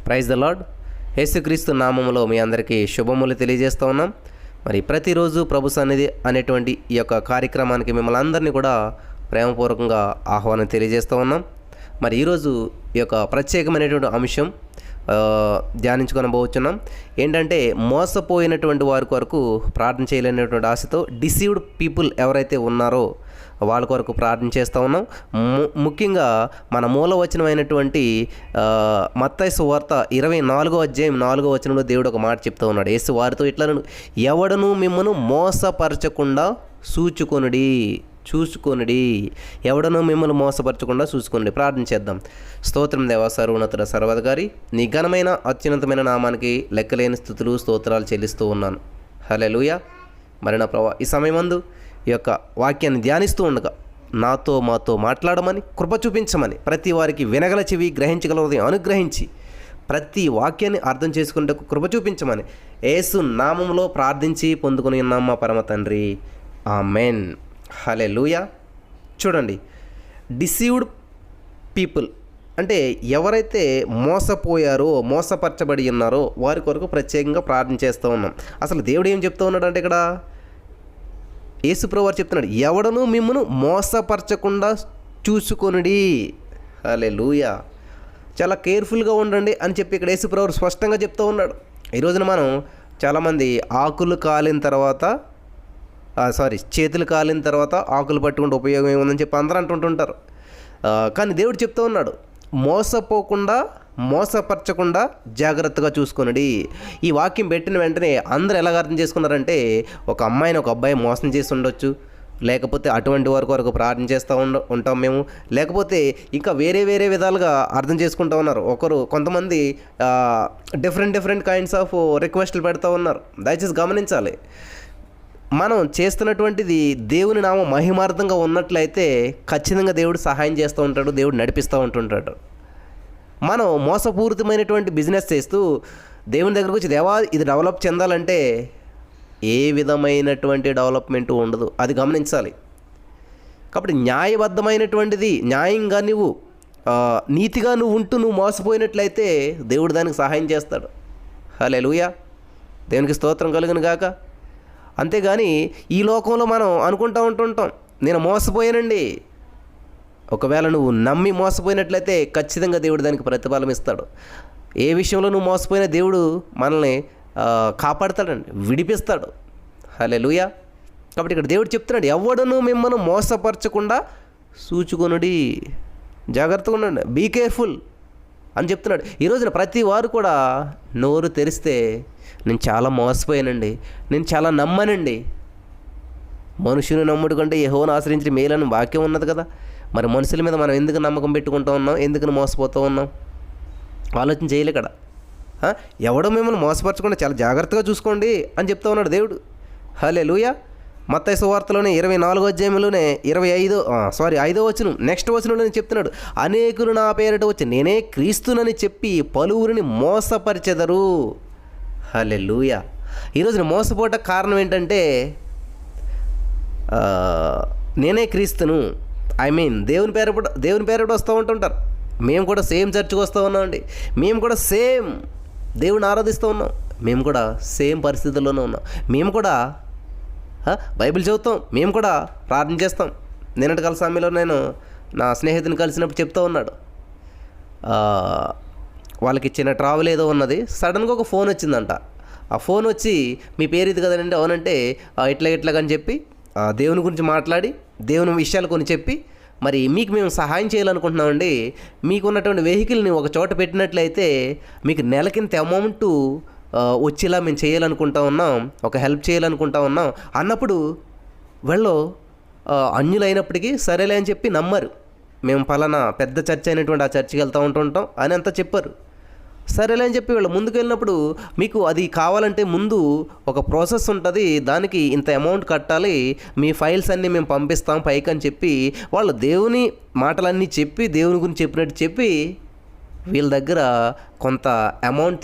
Praise the lord. యేసుక్రీస్తు నామములో మీ అందరికీ శుభములు తెలియజేస్తూ ఉన్నాం. మరి ప్రతిరోజు ప్రభు సన్నిధి అనేటువంటి ఈ యొక్క కార్యక్రమానికి మిమ్మల్ని అందరినీ కూడా ప్రేమపూర్వకంగా ఆహ్వానం తెలియజేస్తూ ఉన్నాం. మరి ఈరోజు ఈ యొక్క ప్రత్యేకమైనటువంటి అంశం ధ్యానించుకొనబోతున్నాం. ఏంటంటే మోసపోయినటువంటి వారి కొరకు ప్రార్థన చేయలేనటువంటి ఆశతో డిసీవ్డ్ పీపుల్ ఎవరైతే ఉన్నారో వాళ్ళ కొరకు ప్రార్థన చేస్తూ ఉన్నాం. ముఖ్యంగా మన మూలవచనమైనటువంటి మత్తయి సువార్త 24వ అధ్యాయం 4వ వచనంలో దేవుడు ఒక మాట చెప్తూ ఉన్నాడు. యేసు వారితో ఇట్లా, ఎవడను మిమ్మను మోసపరచకుండా చూసుకొనుడి, ఎవడనూ మిమ్మల్ని మోసపరచకుండా చూసుకొనుడి. ప్రార్థన చేద్దాం. స్తోత్రం దేవా, సర్వోన్నతుడ సర్వాధికారి, నీ ఘనమైన అత్యున్నతమైన నామానికి లెక్కలేని స్తుతులు స్తోత్రాలు చెల్లిస్తూ ఉన్నాను. హల్లెలూయా. మరి నా ప్రభా, ఈ సమయమందు ఈ యొక్క వాక్యాన్ని ధ్యానిస్తూ ఉండగా మాతో మాట్లాడమని, కృప చూపించమని, ప్రతి వారికి వినగల చెవి, గ్రహించగల హృదయం అనుగ్రహించి ప్రతి వాక్యాన్ని అర్థం చేసుకునేందుకు కృప చూపించమని యేసు నామములో ప్రార్థించి పొందుకుని ఉన్నాం మా పరమ తండ్రి. ఆమెన్. హల్లెలూయా. చూడండి, డిసీవ్డ్ పీపుల్ అంటే ఎవరైతే మోసపోయారో, మోసపరచబడి ఉన్నారో వారి కొరకు ప్రత్యేకంగా ప్రార్థన చేస్తూ ఉన్నాం. అసలు దేవుడు ఏం చెప్తూ ఉన్నాడు అంటే, ఇక్కడ యేసుప్రభువు వారు చెప్తున్నాడు, ఎవడను మిమ్మును మోసపరచకుండా చూసుకొనుడి. హల్లెలూయా. చాలా కేర్ఫుల్గా ఉండండి అని చెప్పి ఇక్కడ యేసుప్రభువు వారు స్పష్టంగా చెప్తూ ఉన్నాడు. ఈ రోజున మనం చాలామంది చేతులు కాలిన తర్వాత ఆకులు పట్టుకుంటే ఉపయోగం ఏముందని చెప్పి అందరూ అంటుంటుంటారు. కానీ దేవుడు చెప్తూ ఉన్నాడు, మోసపరచకుండా జాగ్రత్తగా చూసుకొనుడి. ఈ వాక్యం పెట్టిన వెంటనే అందరూ ఎలాగ అర్థం చేసుకున్నారంటే, ఒక అమ్మాయిని ఒక అబ్బాయి మోసం చేసి ఉండొచ్చు, లేకపోతే అటువంటి వారి కొరకు ప్రార్థన చేస్తూ ఉంటాం మేము, లేకపోతే ఇంకా వేరే విధాలుగా అర్థం చేసుకుంటూ ఉన్నారు. కొంతమంది డిఫరెంట్ కైండ్స్ ఆఫ్ రిక్వెస్ట్లు పెడతా ఉన్నారు. దయచేసి గమనించాలి, మనం చేస్తున్నటువంటిది దేవుని నామ మహిమార్థంగా ఉన్నట్లయితే ఖచ్చితంగా దేవుడు సహాయం చేస్తూ ఉంటాడు, దేవుడు నడిపిస్తూ ఉంటుంటాడు. మనం మోసపూరితమైనటువంటి బిజినెస్ చేస్తూ దేవుని దగ్గరకు వచ్చి, దేవా ఇది డెవలప్ చెందాలంటే ఏ విధమైనటువంటి డెవలప్మెంట్ ఉండదు. అది గమనించాలి. కాబట్టి న్యాయబద్ధమైనటువంటిది, న్యాయంగా నువ్వు నీతిగా నువ్వు మోసపోయినట్లయితే దేవుడు దానికి సహాయం చేస్తాడు. హల్లెలూయా. దేవునికి స్తోత్రం కలుగును గాక. అంతేగాని ఈ లోకంలో మనం అనుకుంటూ ఉంటుంటాం, నేను మోసపోయానండి. ఒకవేళ నువ్వు నమ్మి మోసపోయినట్లయితే ఖచ్చితంగా దేవుడు దానికి ప్రతిఫలం ఇస్తాడు. ఏ విషయంలో నువ్వు మోసపోయినా దేవుడు మనల్ని కాపాడుతాడండి, విడిపిస్తాడు. హల్లెలూయా. కాబట్టి ఇక్కడ దేవుడు చెప్తున్నాడు, ఎవడను మిమ్మల్ని మోసపరచకుండా చూచుకొనుడి, జాగ్రత్తగా ఉండండి, బీ కేర్ఫుల్ అని చెప్తున్నాడు. ఈ రోజున ప్రతి వారు కూడా నోరు తెరిస్తే, నేను చాలా మోసపోయానండి, నేను చాలా నమ్మనండి. మనుషుని నమ్ముడు కంటే యెహోవాను ఆశ్రయించిన మేలని వాక్యం ఉన్నది కదా. మరి మనుషుల మీద మనం ఎందుకు నమ్మకం పెట్టుకుంటూ ఉన్నాం, ఎందుకు మోసపోతూ ఉన్నాం? ఆలోచన చేయలే కదా. ఎవడో మిమ్మల్ని మోసపరచకుండా చాలా జాగ్రత్తగా చూసుకోండి అని చెప్తా ఉన్నాడు దేవుడు. హల్లెలూయా. మత్తయి సువార్తలోనే 24వ అధ్యాయంలోనే 5వ వచనం నెక్స్ట్ వచనంలో చెప్తున్నాడు, అనేకులు నా పేరిట వచ్చి నేనే క్రీస్తునని చెప్పి పలువురిని మోసపరిచెదరు. హల్లెలూయా. ఈరోజున మోసపోవట కారణం ఏంటంటే, నేనే క్రీస్తును, దేవుని పేరు వస్తూ ఉంటుంటారు. మేము కూడా సేమ్ చర్చికి వస్తూ ఉన్నామండి, మేము కూడా సేమ్ దేవుని ఆరాధిస్తూ ఉన్నాం, మేము కూడా సేమ్ పరిస్థితుల్లోనే ఉన్నాం, మేము కూడా బైబిల్ చదువుతాం, మేము కూడా ప్రార్థన చేస్తాం. నిన్నటి కాల సమయంలో నేను నా స్నేహితుని కలిసినప్పుడు చెప్తూ ఉన్నాడు, వాళ్ళకి ఇచ్చిన ట్రావెల్ ఏదో ఉన్నది, సడన్గా ఒక ఫోన్ వచ్చిందంట. ఆ ఫోన్ వచ్చి, మీ పేరు ఇది కదండి, అవునంటే ఇట్లాగని చెప్పి దేవుని గురించి మాట్లాడి, దేవుని విషయాలు కొన్ని చెప్పి, మరి మీకు మేము సహాయం చేయాలనుకుంటున్నామండి, మీకున్నటువంటి వెహికల్ని ఒక చోట పెట్టినట్లయితే మీకు నెలకింత అమౌంట్ వచ్చేలా మేము చేయాలనుకుంటా ఉన్నాం, ఒక హెల్ప్ చేయాలనుకుంటా ఉన్నాం అన్నప్పుడు వాళ్ళు అన్యులైనప్పటికీ సరేలే అని చెప్పి నమ్మరు. మేము పలానా పెద్ద చర్చ్ అయినటువంటి ఆ చర్చికి వెళ్తూ ఉంటుంటాం అని అంతా చెప్పారు. సరేలే అని చెప్పి వాళ్ళు ముందుకు వెళ్ళినప్పుడు, మీకు అది కావాలంటే ముందు ఒక ప్రాసెస్ ఉంటుంది, దానికి ఇంత అమౌంట్ కట్టాలి, మీ ఫైల్స్ అన్నీ మేము పంపిస్తాం పైకి అని చెప్పి వాళ్ళు దేవుని మాటలన్నీ చెప్పి, దేవుని గురించి చెప్పినట్టు చెప్పి వీళ్ళ దగ్గర కొంత అమౌంట్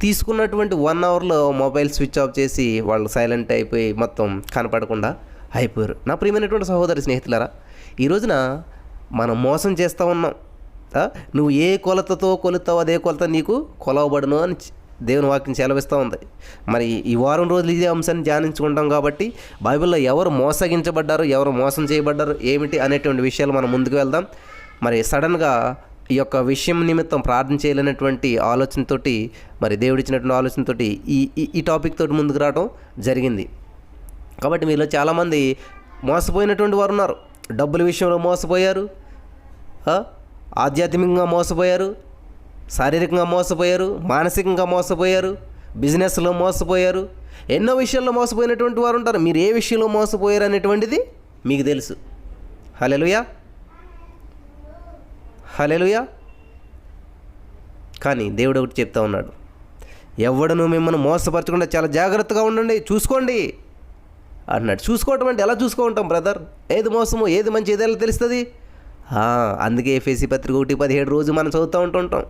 తీసుకున్నటువంటి 1 అవర్లో మొబైల్ స్విచ్ ఆఫ్ చేసి వాళ్ళు సైలెంట్ అయిపోయి మొత్తం కనపడకుండా అయిపోయారు. నా ప్రియమైనటువంటి సహోదరి స్నేహితులారా, ఈ రోజున మనం మోసం చేస్తూ ఉన్నాం. నువ్వు ఏ కొలతతో కొలుతావో అదే కొలత నీకు కొలవబడును అని దేవుని వాక్యం సెలవిస్తూ ఉంది. మరి ఈ వారం రోజులు ఇదే అంశాన్ని ధ్యానించుకుంటాం కాబట్టి బైబిల్లో ఎవరు మోసగించబడ్డారు, ఎవరు మోసం చేయబడ్డారు ఏమిటి అనేటువంటి విషయాలు మనం ముందుకు వెళ్దాం. మరి సడన్గా ఈ యొక్క విషయం నిమిత్తం ప్రార్థన చేయలేనటువంటి ఆలోచనతోటి, మరి దేవుడిచ్చినటువంటి ఆలోచనతోటి ఈ టాపిక్ తోటి ముందుకు రావడం జరిగింది. కాబట్టి మీలో చాలామంది మోసపోయినటువంటి వారు ఉన్నారు. డబ్బుల విషయంలో మోసపోయారు, ఆధ్యాత్మికంగా మోసపోయారు, శారీరకంగా మోసపోయారు, మానసికంగా మోసపోయారు, బిజినెస్లో మోసపోయారు, ఎన్నో విషయాల్లో మోసపోయినటువంటి వారు ఉంటారు. మీరు ఏ విషయంలో మోసపోయారు అనేటువంటిది మీకు తెలుసు. హల్లెలూయా, హల్లెలూయా. కానీ దేవుడు ఒకటి చెప్తా ఉన్నాడు, ఎవడను మిమ్మల్ని మోసపరచకుండా చాలా జాగ్రత్తగా ఉండండి, చూసుకోండి అన్నాడు. చూసుకోవటం అంటే ఎలా చూసుకుంటాం బ్రదర్? ఏది మోసమో ఏది మంచి ఏది ఎలా తెలుస్తుంది? అందుకే ఎఫెసీ పత్రిక 1:17 రోజు మనం చదువుతూ ఉంటుంటాం.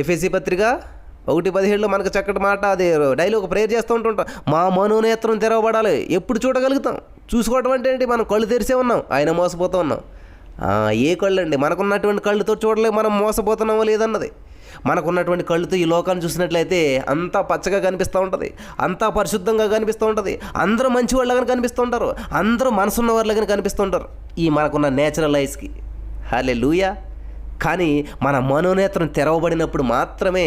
ఎఫెసీ పత్రిక 1:17లో మనకు చక్కటి మాట, అది డైలీ ఒక ప్రేయర్ చేస్తూ ఉంటుంటాం. మా మనోనేత్రం తెరవబడాలి. ఎప్పుడు చూడగలుగుతాం? చూసుకోవటం అంటే ఏంటి? మనం కళ్ళు తెరిసే ఉన్నాం, ఆయన మోసపోతూ ఉన్నాం. ఏ కళ్ళు అండి? మనకున్నటువంటి కళ్ళుతో చూడలేక మనం మోసపోతున్నామో లేదన్నది. మనకున్నటువంటి కళ్ళుతో ఈ లోకాన్ని చూసినట్లయితే అంతా పచ్చగా కనిపిస్తూ ఉంటుంది, అంతా పరిశుద్ధంగా కనిపిస్తూ ఉంటుంది, అందరూ మంచి వాళ్ళగా కనిపిస్తూ ఉంటారు, అందరూ మనసున్న వాళ్ళగా కనిపిస్తూ ఉంటారు ఈ మనకున్న నేచురల్ ఐస్కి. హల్లెలూయా. కానీ మన మనోనేత్రం తెరవబడినప్పుడు మాత్రమే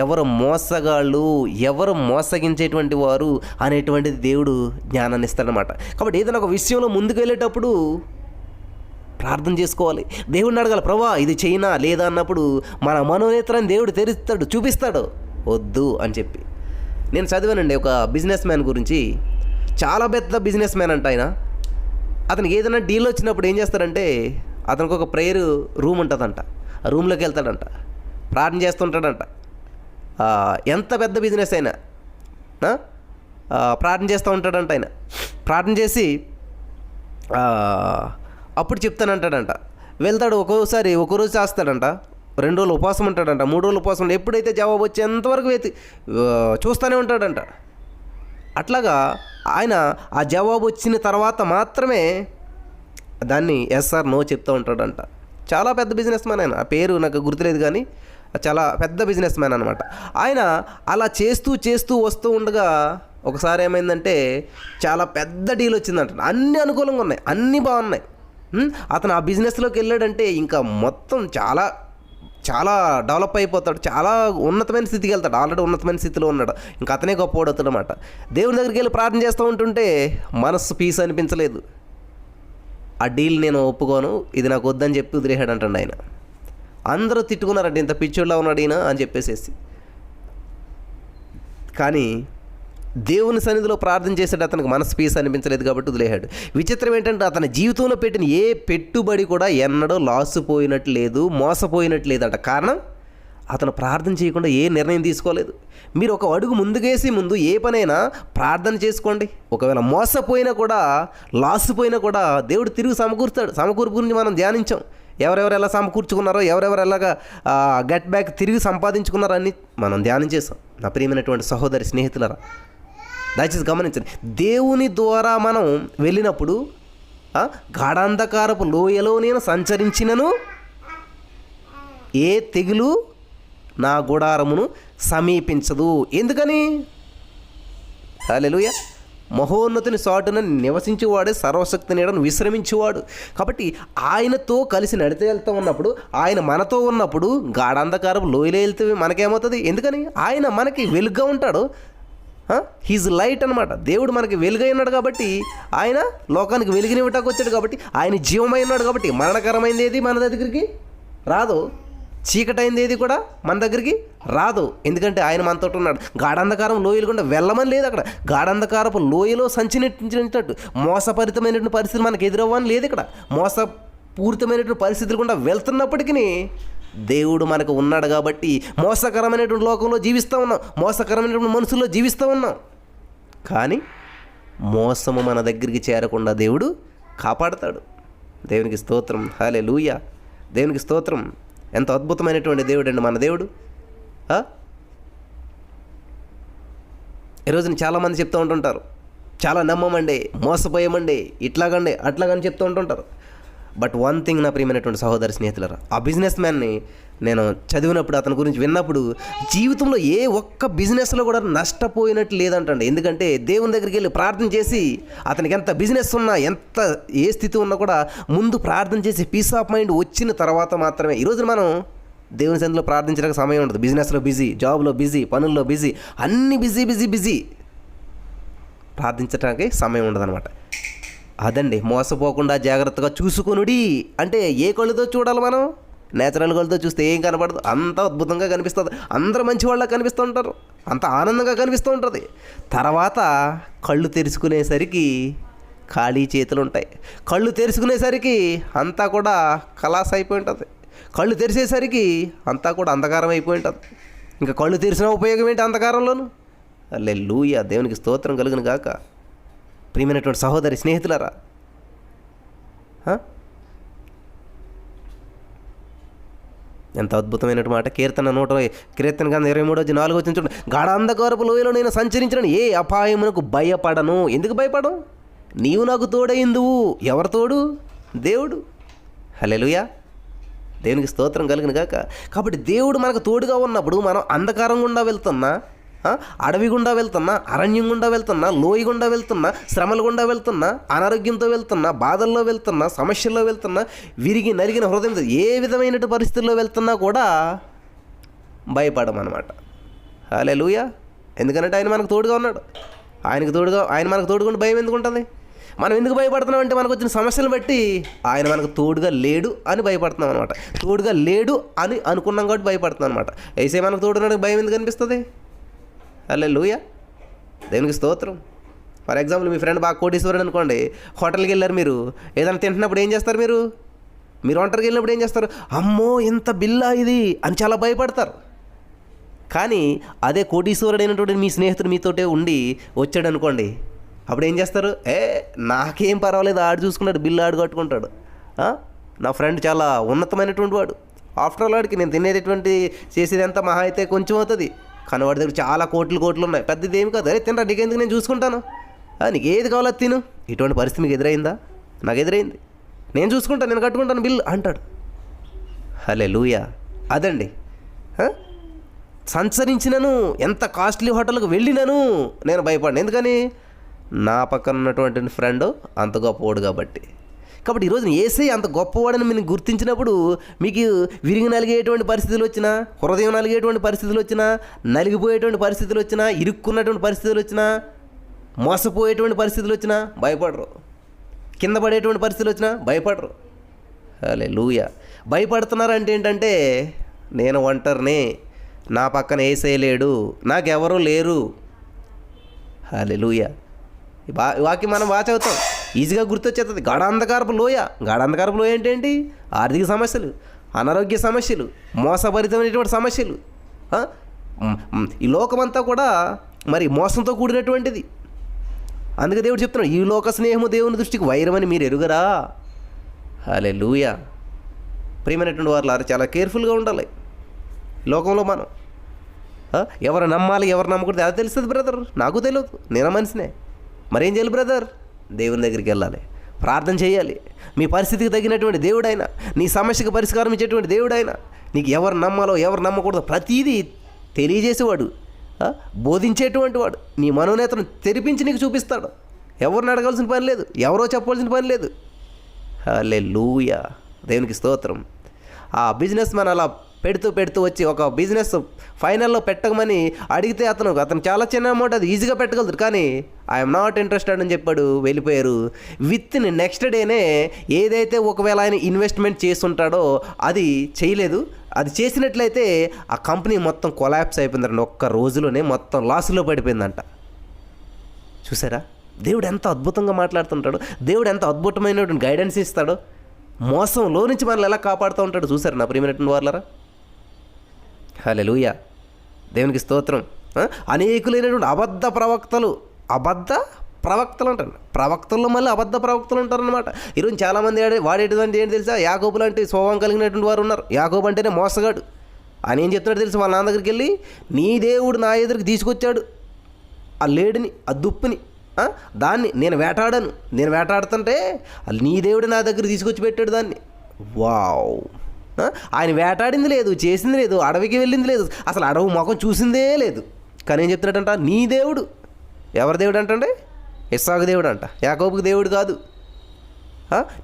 ఎవరు మోసగాళ్ళు, ఎవరు మోసగించేటువంటి వారు అనేటువంటిది దేవుడు జ్ఞానాన్ని ఇస్తాడనమాట. కాబట్టి ఏదైనా ఒక విషయంలో ముందుకు వెళ్ళేటప్పుడు ప్రార్థన చేసుకోవాలి, దేవుడిని అడగాలి, ప్రభా ఇది చేయనా లేదా అన్నప్పుడు మన మనోనేత్రాన్ని దేవుడు తెరుస్తాడు, చూపిస్తాడు వద్దు అని చెప్పి. నేను చదివానండి ఒక బిజినెస్ మ్యాన్ గురించి. చాలా పెద్ద బిజినెస్ మ్యాన్ అంట ఆయన. అతనికి ఏదైనా డీల్ వచ్చినప్పుడు ఏం చేస్తాడంటే, అతనికి ఒక ప్రేయర్ రూమ్ ఉంటుందంట, ఆ రూమ్లోకి వెళ్తాడంట, ప్రార్థన చేస్తుంటాడంట. ఎంత పెద్ద బిజినెస్ అయినా ప్రార్థన చేస్తూ ఉంటాడంట ఆయన. ప్రార్థన చేసి అప్పుడు చెప్తానంటాడంట. వెళ్తాడు, ఒకరోజు చేస్తాడంట, 2 రోజులు ఉపవాసం ఉంటాడంట, 3 రోజులు ఉపవాసం. ఎప్పుడైతే జవాబు వచ్చేంతవరకు చూస్తూనే ఉంటాడంట. అట్లాగా ఆయన ఆ జవాబు వచ్చిన తర్వాత మాత్రమే దాన్ని ఎస్ ఆర్ నో చెప్తూ ఉంటాడంట. చాలా పెద్ద బిజినెస్ మ్యాన్ ఆయన, ఆ పేరు నాకు గుర్తులేదు కానీ చాలా పెద్ద బిజినెస్ మ్యాన్ అనమాట. ఆయన అలా చేస్తూ వస్తూ ఉండగా ఒకసారి ఏమైందంటే చాలా పెద్ద డీల్ వచ్చిందంట. అన్నీ అనుకూలంగా ఉన్నాయి, అన్నీ బాగున్నాయి. అతను ఆ బిజినెస్లోకి వెళ్ళాడంటే ఇంకా మొత్తం చాలా చాలా డెవలప్ అయిపోతాడు, చాలా ఉన్నతమైన స్థితికి వెళ్తాడు. ఆల్రెడీ ఉన్నతమైన స్థితిలో ఉన్నాడు, ఇంకా అతనే గొప్పవాడు అవుతాడు అనమాట. దేవుని దగ్గరికి వెళ్ళి ప్రార్థన చేస్తూ ఉంటుంటే మనస్సు పీస్ అనిపించలేదు. ఆ డీల్ నేను ఒప్పుకోను, ఇది నాకు వద్దని చెప్పి వదిలేశాడు అంటండి ఆయన. అందరూ తిట్టుకున్నారంటే ఇంత పిచ్చోళ్ళ ఉన్నాడు ఈయన అని చెప్పేసేసి. కానీ దేవుని సన్నిధిలో ప్రార్థన చేసాడు, అతనికి మనసు పీస్ అనిపించలేదు కాబట్టి వదిలేశాడు. విచిత్రం ఏంటంటే అతని జీవితంలో పెట్టిన ఏ పెట్టుబడి కూడా ఎన్నడూ లాస్ పోయినట్లు లేదు, మోసపోయినట్లు లేదంట. కారణం అతను ప్రార్థన చేయకుండా ఏ నిర్ణయం తీసుకోలేదు. మీరు ఒక అడుగు ముందుకేసి ముందు ఏ పనైనా ప్రార్థన చేసుకోండి. ఒకవేళ మోసపోయినా కూడా, లాస్ పోయినా కూడా దేవుడు తిరిగి సమకూరుస్తాడు. సమకూర్పు గురించి మనం ధ్యానించాం. ఎవరెవరు ఎలా సమకూర్చుకున్నారో, ఎవరెవరు ఎలాగా గెట్ బ్యాక్ తిరిగి సంపాదించుకున్నారో అని మనం ధ్యానం చేసాం. నా ప్రియమైనటువంటి సహోదరి స్నేహితులరా, దయచేసి గమనించండి. దేవుని ద్వారా మనం వెళ్ళినప్పుడు గాఢాంధకారపు లోయలో నేను సంచరించినను ఏ తెగులు నా గుడారమును సమీపించదు. ఎందుకని? హల్లెలూయా. మహోన్నతుని సాటున నివసించేవాడే సర్వశక్తి నీడను విశ్రమించేవాడు. కాబట్టి ఆయనతో కలిసి నడితే వెళ్తూ ఉన్నప్పుడు, ఆయన మనతో ఉన్నప్పుడు గాఢాంధకారపు లోయలో వెళ్తే మనకేమవుతుంది? ఎందుకని? ఆయన మనకి వెలుగుగా ఉంటాడు. హీజ్ లైట్ అనమాట. దేవుడు మనకి వెలుగై ఉన్నాడు కాబట్టి, ఆయన లోకానికి వెలుగునివ్వటానికి వచ్చాడు కాబట్టి, ఆయన జీవమై ఉన్నాడు కాబట్టి మరణకరమైనది ఏది మన దగ్గరికి రాదు, చీకటైంది ఏది కూడా మన దగ్గరికి రాదు. ఎందుకంటే ఆయన మనతో ఉన్నాడు. గాఢాంధకారం లోయలు కూడా వెళ్ళమని లేదు అక్కడ. గాఢాంధకారపు లోయలో సంచరించినట్టు మోసపరితమైనటువంటి పరిస్థితులు మనకు ఎదురవ్వని లేదు ఇక్కడ. మోసపూరితమైనటువంటి పరిస్థితులు కూడా వెళ్తున్నప్పటికీ దేవుడు మనకు ఉన్నాడు కాబట్టి మోసకరమైనటువంటి లోకంలో జీవిస్తూ ఉన్నాం, మోసకరమైనటువంటి మనుషుల్లో జీవిస్తూ ఉన్నాం. కానీ మోసము మన దగ్గరికి చేరకుండా దేవుడు కాపాడతాడు. దేవునికి స్తోత్రం. హల్లెలూయా. దేవునికి స్తోత్రం. ఎంత అద్భుతమైనటువంటి దేవుడు అండి మన దేవుడు. ఈరోజున చాలామంది చెప్తూ ఉంటుంటారు, చాలా నమ్మమండి, మోసపోయామండి, ఇట్లాగండి అట్లాగని చెప్తూ ఉంటుంటారు. బట్ వన్ థింగ్ నా ప్రియమైనటువంటి సహోదరి స్నేహితులరా, ఆ బిజినెస్ మ్యాన్ని నేను చదివినప్పుడు, అతని గురించి విన్నప్పుడు, జీవితంలో ఏ ఒక్క బిజినెస్లో కూడా నష్టపోయినట్టు లేదంటండి. ఎందుకంటే దేవుని దగ్గరికి వెళ్ళి ప్రార్థన చేసి, అతనికి ఎంత బిజినెస్ ఉన్నా, ఎంత ఏ స్థితి ఉన్నా కూడా ముందు ప్రార్థన చేసి పీస్ ఆఫ్ మైండ్ వచ్చిన తర్వాత మాత్రమే. ఈరోజు మనం దేవుని సన్నిధిలో ప్రార్థించడానికి సమయం ఉండదు. బిజినెస్లో బిజీ, జాబ్లో బిజీ, పనుల్లో బిజీ, అన్నీ బిజీ. ప్రార్థించడానికి సమయం ఉండదన్నమాట. అదండి, మోసపోకుండా జాగ్రత్తగా చూసుకొనుడి అంటే ఏ కళ్ళుతో చూడాలి మనం? నేచురల్ కళ్ళతో చూస్తే ఏం కనపడదు, అంత అద్భుతంగా కనిపిస్తుంది, అందరూ మంచి వాళ్ళ కనిపిస్తూ ఉంటారు, అంత ఆనందంగా కనిపిస్తూ ఉంటుంది. తర్వాత కళ్ళు తెరుచుకునేసరికి ఖాళీ చేతులు ఉంటాయి. కళ్ళు తెరుచుకునేసరికి అంతా కూడా కలాస్ అయిపోయి ఉంటుంది. కళ్ళు తెరిచేసరికి అంతా కూడా అంధకారం అయిపోయి ఉంటుంది. ఇంకా కళ్ళు తెరిచిన ఉపయోగం ఏంటి అంధకారంలోను? హల్లెలూయా, దేవునికి స్తోత్రం కలుగును గాక. ప్రియమైనటువంటి సహోదరి స్నేహితులారా, ఎంత అద్భుతమైనటువంటి మాట. కీర్తన 23:4 చూడండి. గాఢాంధకారపు లోయలో నేను సంచరించిన ఏ అపాయమునకు భయపడను. ఎందుకు భయపడను? నీవు నాకు తోడైందువు. ఎవరు తోడు? దేవుడు. హల్లెలూయా, దేవునికి స్తోత్రం కలుగును గాక. కాబట్టి దేవుడు మనకు తోడుగా ఉన్నప్పుడు మనం అంధకారం గుండా వెళ్తున్నా, అడవి గుండా వెళ్తున్నా, అరణ్యం గుండా వెళ్తున్నా, లోయ గుండా వెళ్తున్నా, శ్రమల గుండా వెళ్తున్నా, అనారోగ్యంతో వెళ్తున్నా, బాధల్లో వెళ్తున్నా, సమస్యల్లో వెళ్తున్నా, విరిగి నలిగిన హృదయంతో ఏ విధమైన పరిస్థితుల్లో వెళ్తున్నా కూడా భయపడమన్నమాట. హల్లెలూయా. ఎందుకంటే ఆయన మనకు తోడుగా ఉన్నాడు. ఆయన మనకు తోడుగా భయం ఎందుకు ఉంటుంది? మనం ఎందుకు భయపడుతున్నాం అంటే మనకు వచ్చిన సమస్యలు బట్టి ఆయన మనకు తోడుగా లేడు అని భయపడుతున్నాం అనమాట. తోడుగా లేడు అని అనుకున్నాం కాబట్టి భయపడుతున్నాం అనమాట. అయితే మనకు తోడున్నాడు భయం ఎందుకు అనిపిస్తుంది? హల్లెలూయా, దేవునికి స్తోత్రం. ఫర్ ఎగ్జాంపుల్, మీ ఫ్రెండ్ బాగా కోటీశ్వరుడు అనుకోండి, హోటల్కి వెళ్ళారు, మీరు ఏదైనా తింటున్నప్పుడు ఏం చేస్తారు? మీరు ఒంటరికి వెళ్ళినప్పుడు ఏం చేస్తారు? అమ్మో ఎంత బిల్లా ఇది అని చాలా భయపడతారు. కానీ అదే కోటీశ్వరుడు అయినటువంటి మీ స్నేహితుడు మీతోటే ఉండి వచ్చాడు అనుకోండి, అప్పుడు ఏం చేస్తారు? నాకేం పర్వాలేదు, ఆడు చూసుకుంటాడు, బిల్లు ఆడు కట్టుకుంటాడు, నా ఫ్రెండ్ చాలా ఉన్నతమైనటువంటి వాడు, ఆఫ్టర్ ఆల్ వాడికి నేను తినేటటువంటి చేసేదంతా మహా అయితే కొంచెం అవుతుంది, కానీ వాడి దగ్గర చాలా కోట్లు ఉన్నాయి, పెద్దది ఏమి కాదు. తినరా, నీకెందుకు, నేను చూసుకుంటాను, నీకు ఏది కావాలో తిను. ఇటువంటి పరిస్థితి మీకు ఎదురైందా? నాకు ఎదురైంది. నేను చూసుకుంటాను, నేను కట్టుకుంటాను బిల్లు అంటాడు. హల్లెలూయా. అదండి, సంచరించినను, ఎంత కాస్ట్లీ హోటల్కి వెళ్ళినను నేను భయపడను. ఎందుకని? నా పక్కన ఉన్నటువంటి ఫ్రెండ్ అంత గొప్పవాడు కాబట్టి. ఈరోజు యేసయ్య అంత గొప్పవాడని మీరు గుర్తించినప్పుడు మీకు విరిగి నలిగేటువంటి పరిస్థితులు వచ్చినా, హృదయం నలిగేటువంటి పరిస్థితులు వచ్చినా, నలిగిపోయేటువంటి పరిస్థితులు వచ్చినా, ఇరుక్కున్నటువంటి పరిస్థితులు వచ్చినా, మోసపోయేటువంటి పరిస్థితులు వచ్చినా భయపడరు. కింద పడేటువంటి పరిస్థితులు వచ్చినా భయపడరు. హల్లెలూయా. భయపడుతున్నారంటే ఏంటంటే, నేను ఒంటరినే, నా పక్కన యేసయ్య లేడు, నాకెవరూ లేరు. హల్లెలూయా. ఈ వాక్యం మనం బాగా చదువుతాం, ఈజీగా గుర్తొచ్చేస్తుంది. గాఢాంధకారపు లోయ ఏంటేంటి? ఆర్థిక సమస్యలు, అనారోగ్య సమస్యలు, మోసభరితమైనటువంటి సమస్యలు. ఈ లోకమంతా కూడా మరి మోసంతో కూడినటువంటిది. అందుకే దేవుడు చెప్తున్నాడు, ఈ లోక స్నేహము దేవుని దృష్టికి వైరమని మీరు ఎరుగరా. హల్లెలూయా. ప్రియమైనటువంటి వారు చాలా కేర్ఫుల్గా ఉండాలి. లోకంలో మనం ఎవరు నమ్మాలి, ఎవరు నమ్మకూడదు అది తెలుస్తుంది బ్రదర్. నాకు తెలియదు, నేను మనిషినే. మరేం చేయాలి బ్రదర్? దేవుని దగ్గరికి వెళ్ళాలి, ప్రార్థన చేయాలి. మీ పరిస్థితికి తగినటువంటి దేవుడైనా, నీ సమస్యకు పరిష్కారం ఇచ్చేటువంటి దేవుడైనా, నీకు ఎవరు నమ్మాలో ఎవరు నమ్మకూడదు ప్రతీదీ తెలియజేసేవాడు, బోధించేటువంటి వాడు, నీ మనోనేతను తెరిపించి నీకు చూపిస్తాడు. ఎవరిని అడగాల్సిన పని లేదు, ఎవరో చెప్పాల్సిన పని లేదు. హల్లెలూయా, దేవునికి స్తోత్రం. ఆ బిజినెస్ మ్యాన్ అలా పెడుతూ వచ్చి ఒక బిజినెస్ ఫైనల్లో పెట్టమని అడిగితే అతను చాలా చిన్న అమౌంట్, అది ఈజీగా పెట్టగలుగుతారు, కానీ ఐఎమ్ నాట్ ఇంట్రెస్టెడ్ అని చెప్పాడు, వెళ్ళిపోయారు. విత్ నెక్స్ట్ డేనే ఏదైతే ఒకవేళ ఆయన ఇన్వెస్ట్మెంట్ చేస్తుంటాడో అది చేయలేదు. అది చేసినట్లయితే ఆ కంపెనీ మొత్తం కొలాప్స్ అయిపోయిందండి. ఒక్క రోజులోనే మొత్తం లాస్లో పడిపోయిందంట. చూసారా, దేవుడు ఎంత అద్భుతంగా మాట్లాడుతుంటాడు, దేవుడు ఎంత అద్భుతమైనటువంటి గైడెన్స్ ఇస్తాడో, మోసంలో నుంచి మనల్ని ఎలా కాపాడుతూ ఉంటాడు. చూసారు నా ప్రియమైనటువంటి వాళ్ళరా. హల్లెలూయా, దేవునికి స్తోత్రం. అనేకులైనటువంటి అబద్ధ ప్రవక్తలు అంటారు. ప్రవక్తల్లో మళ్ళీ అబద్ధ ప్రవక్తలు ఉంటారనమాట. ఈరోజు చాలామంది వాడేటువంటి ఏంటి తెలుసా? యాకోబు లాంటి స్వభావం కలిగినటువంటి వారు ఉన్నారు. యాకోబు అంటేనే మోసగాడు. ఆయన ఏం చెప్తున్నాడు తెలుసు? వాళ్ళ నాన్న దగ్గరికి వెళ్ళి, నీ దేవుడు నా ఎదురుకి తీసుకొచ్చాడు ఆ లేడిని, ఆ దుప్పిని, దాన్ని నేను వేటాడుతుంటే నీ దేవుడు నా దగ్గర తీసుకొచ్చి పెట్టాడు దాన్ని. వావ్! ఆయన వేటాడింది లేదు, చేసింది లేదు, అడవికి వెళ్ళింది లేదు, అసలు అడవి ముఖం చూసిందే లేదు. కానీ ఏం చెప్తున్నాడంట, నీ దేవుడు. ఎవరి దేవుడు అంటండి? ఇస్సాకు దేవుడు అంట, యాకోబుకి దేవుడు కాదు.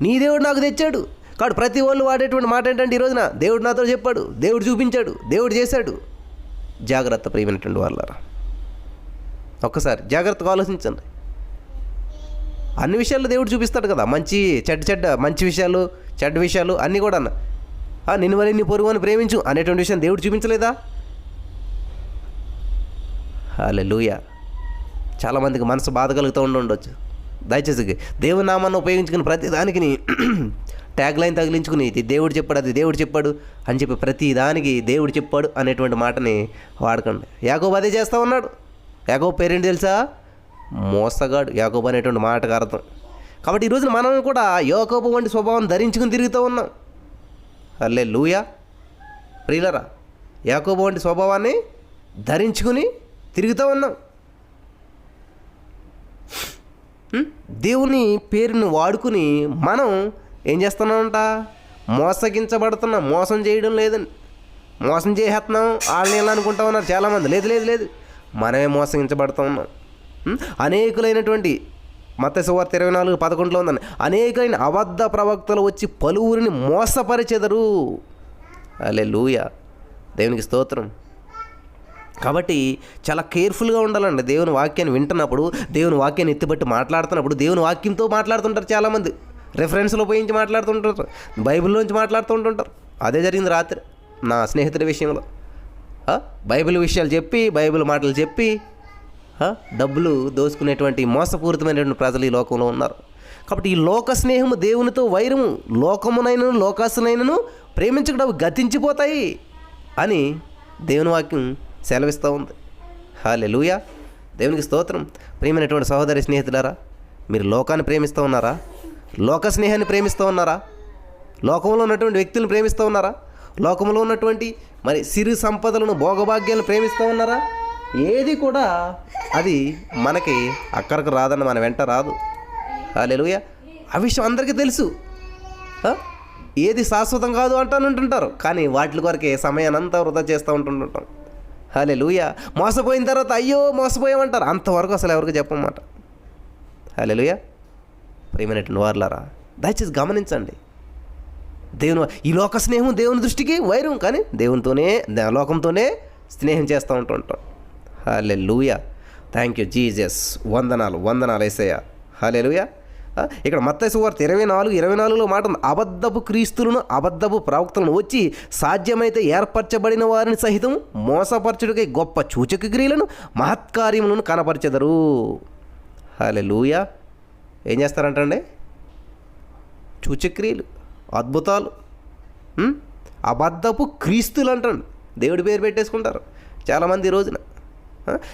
నీ దేవుడు నాకు తెచ్చాడు. కాబట్టి ప్రతి వాళ్ళు వాడేటువంటి మాట ఏంటంటే ఈ రోజున దేవుడు నాతో చెప్పాడు, దేవుడు చూపించాడు, దేవుడు చేశాడు. జాగ్రత్త ప్రియమైనటువంటి వాళ్ళారా, ఒక్కసారి జాగ్రత్తగా ఆలోచించండి. అన్ని విషయాల్లో దేవుడు చూపిస్తాడు కదా, మంచి విషయాలు, చెడ్డ విషయాలు అన్నీ కూడా. నిన్ను వల్ల నీ పొరుగుని ప్రేమించు అనేటువంటి విషయం దేవుడు చూపించలేదా? హల్లెలూయా. చాలామందికి మనసు బాధ కలుగుతూ ఉండొచ్చు. దయచేసి దేవుని నామాన్ని ఉపయోగించుకుని ప్రతి దానికి ట్యాగ్ లైన్ తగిలించుకుని ఇది దేవుడు చెప్పాడు, అది దేవుడు చెప్పాడు అని చెప్పి ప్రతి దానికి దేవుడు చెప్పాడు అనేటువంటి మాటని వాడకండి. యాకోబు అదే చేస్తూ ఉన్నాడు. యాకోబు పేరేంటి తెలుసా? మోసగాడు. యాకోబు అనేటువంటి మాటకు అర్థం. కాబట్టి ఈరోజు మనం కూడా యాకోబు వంటి స్వభావం ధరించుకుని తిరుగుతూ ఉన్నాం. హల్లెలూయా. ప్రియులరా, యాకోబు వంటి స్వభావాన్ని ధరించుకుని తిరుగుతూ ఉన్నాం. దేవుని పేరుని వాడుకుని మనం ఏం చేస్తున్నామంట? మోసగించబడుతున్నాం. మోసం చేయడం లేదని, మోసం చేసేస్తున్నాం వాళ్ళని అనుకుంటా ఉన్నారు చాలామంది. లేదు, మనమే మోసగించబడుతూ ఉన్నాం. అనేకులైనటువంటి మత్తయి సువార్త 24:11 ఉందని, అనేకైన అబద్ధ ప్రవక్తలు వచ్చి పలువురిని మోసపరిచెదరు. హల్లెలూయా, దేవునికి స్తోత్రం. కాబట్టి చాలా కేర్ఫుల్గా ఉండాలండి. దేవుని వాక్యాన్ని వింటున్నప్పుడు, దేవుని వాక్యాన్ని ఎత్తిబట్టి మాట్లాడుతున్నప్పుడు, దేవుని వాక్యంతో మాట్లాడుతుంటారు చాలామంది. రెఫరెన్స్లో ఉపయోగించి మాట్లాడుతుంటారు, బైబిల్లోంచి మాట్లాడుతుంటుంటారు. అదే జరిగింది రాత్రి నా స్నేహితుడి విషయంలో. బైబిల్ విషయాలు చెప్పి, బైబిల్ మాటలు చెప్పి డబ్బులు దోసుకునేటువంటి మోసపూరితమైనటువంటి ప్రజలు ఈ లోకంలో ఉన్నారు. కాబట్టి ఈ లోక స్నేహము దేవునితో వైరము, లోకమునైనను లోకాసునైనను ప్రేమించడం గతించిపోతాయి అని దేవుని వాక్యం సెలవిస్తూ ఉంది. హల్లెలూయా, దేవునికి స్తోత్రం. ప్రియమైనటువంటి సహోదరి స్నేహితులారా, మీరు లోకాన్ని ప్రేమిస్తూ ఉన్నారా? లోక స్నేహాన్ని ప్రేమిస్తూ ఉన్నారా? లోకంలో ఉన్నటువంటి వ్యక్తులను ప్రేమిస్తూ ఉన్నారా? లోకంలో ఉన్నటువంటి మరి సిరి సంపదలను, భోగభాగ్యాలను ప్రేమిస్తూ ఉన్నారా? ఏది కూడా అది మనకి అక్కడికి రాదన్న, మన వెంట రాదు. హల్లెలూయా. ఆ విషయం అందరికీ తెలుసు. ఏది శాశ్వతం కాదు అంటుంటారు, కానీ వాటి కొరకే సమయాన్ని అంతా వృధా చేస్తూ ఉంటుంటాం. హల్లెలూయా. మోసపోయిన తర్వాత అయ్యో మోసపోయామంటారు, అంతవరకు అసలు ఎవరికి చెప్పమాట. హల్లెలూయా. ప్రియమైనటువంటి వారులారా, దయచేసి గమనించండి. ఈ లోక స్నేహం దేవుని దృష్టికి వైరం, కానీ లోకంతోనే స్నేహం చేస్తూ ఉంటుంటాం. హల్లెలూయా. Thank you Jesus. వందనాలు యేసయ్యా. హల్లెలూయా. ఇక్కడ మత్తయి సువార్త 24:24లో మాట ఉంది, అబద్ధపు క్రీస్తులను, అబద్ధపు ప్రవక్తలను వచ్చి సాధ్యమైతే ఏర్పరచబడిన వారిని సహితం మోసపరచుడికై గొప్ప సూచక క్రియలను, మహత్కార్యములను కనపరచెదరు. హల్లెలూయా. ఏం చేస్తారంటండి? సూచక్రియలు, అద్భుతాలు. అబద్ధపు క్రీస్తులు అంటండి, దేవుడి పేరు పెట్టేసుకుంటారు చాలామంది ఈ రోజున.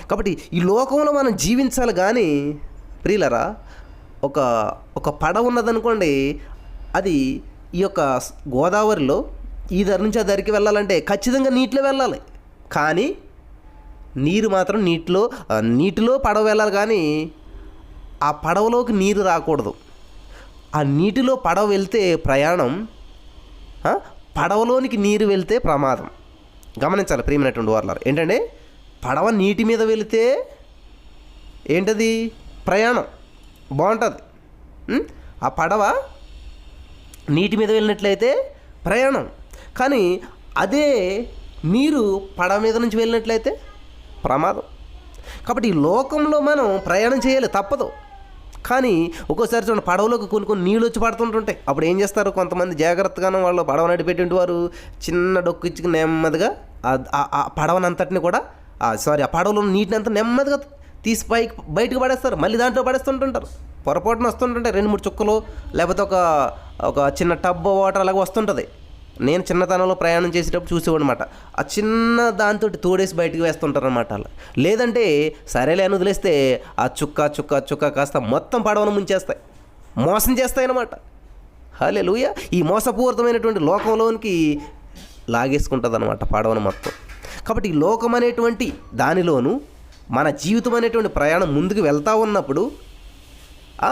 కాబట్టి ఈ లోకంలో మనం జీవించాలి. కానీ ప్రియులరా, ఒక పడవ ఉన్నదనుకోండి, అది ఈ యొక్క గోదావరిలో ఈ ధర నుంచి ఆ ధరికి వెళ్ళాలంటే ఖచ్చితంగా నీటిలో వెళ్ళాలి. కానీ నీరు మాత్రం నీటిలో పడవ వెళ్ళాలి, కానీ ఆ పడవలోకి నీరు రాకూడదు. ఆ నీటిలో పడవ వెళ్తే ప్రయాణం, పడవలోనికి నీరు వెళ్తే ప్రమాదం. గమనించాలి ప్రియమైనటువంటి వారులారా. ఏంటంటే పడవ నీటి మీద వెళితే ఏంటది? ప్రయాణం బాగుంటుంది. ఆ పడవ నీటి మీద వెళ్ళినట్లయితే ప్రయాణం. కానీ అదే నీరు పడవ మీద నుంచి వెళ్ళినట్లయితే ప్రమాదం. కాబట్టి ఈ లోకంలో మనం ప్రయాణం చేయాలి, తప్పదు. కానీ ఒక్కోసారి చూడండి, పడవలోకి కొన్ని నీళ్ళు వచ్చి పడుతుంటుంటాయి. అప్పుడు ఏం చేస్తారు? కొంతమంది జాగ్రత్తగానే వాళ్ళు పడవ నడిపేటువంటి వారు చిన్న డొక్కు ఇచ్చి నెమ్మదిగా ఆ పడవనంతటిని కూడా ఆ పడవలో నీటిని అంతా నెమ్మదిగా తీసి బయటకు పడేస్తారు, మళ్ళీ దాంట్లో పడేస్తుంటుంటారు. పొరపాటున వస్తుంటుంటాయి 2-3 చుక్కలు, లేకపోతే ఒక చిన్న టబ్ వాటర్ అలాగే వస్తుంటుంది. నేను చిన్నతనంలో ప్రయాణం చేసేటప్పుడు చూసేవాడనమాట. ఆ చిన్న దాంతో తోడేసి బయటకు వేస్తుంటారు అనమాట. అలా లేదంటే సరేలే అని వదిలేస్తే ఆ చుక్క కాస్త మొత్తం పడవను ముంచేస్తాయి, మోసం చేస్తాయి అన్నమాట. హల్లెలూయా. ఈ మోసపూరితమైనటువంటి లోకంలోనికి లాగేసుకుంటుంది అనమాట పడవను మొత్తం. కాబట్టి ఈ లోకం అనేటువంటి దానిలోనూ మన జీవితం అనేటువంటి ప్రయాణం ముందుకు వెళ్తూ ఉన్నప్పుడు ఆ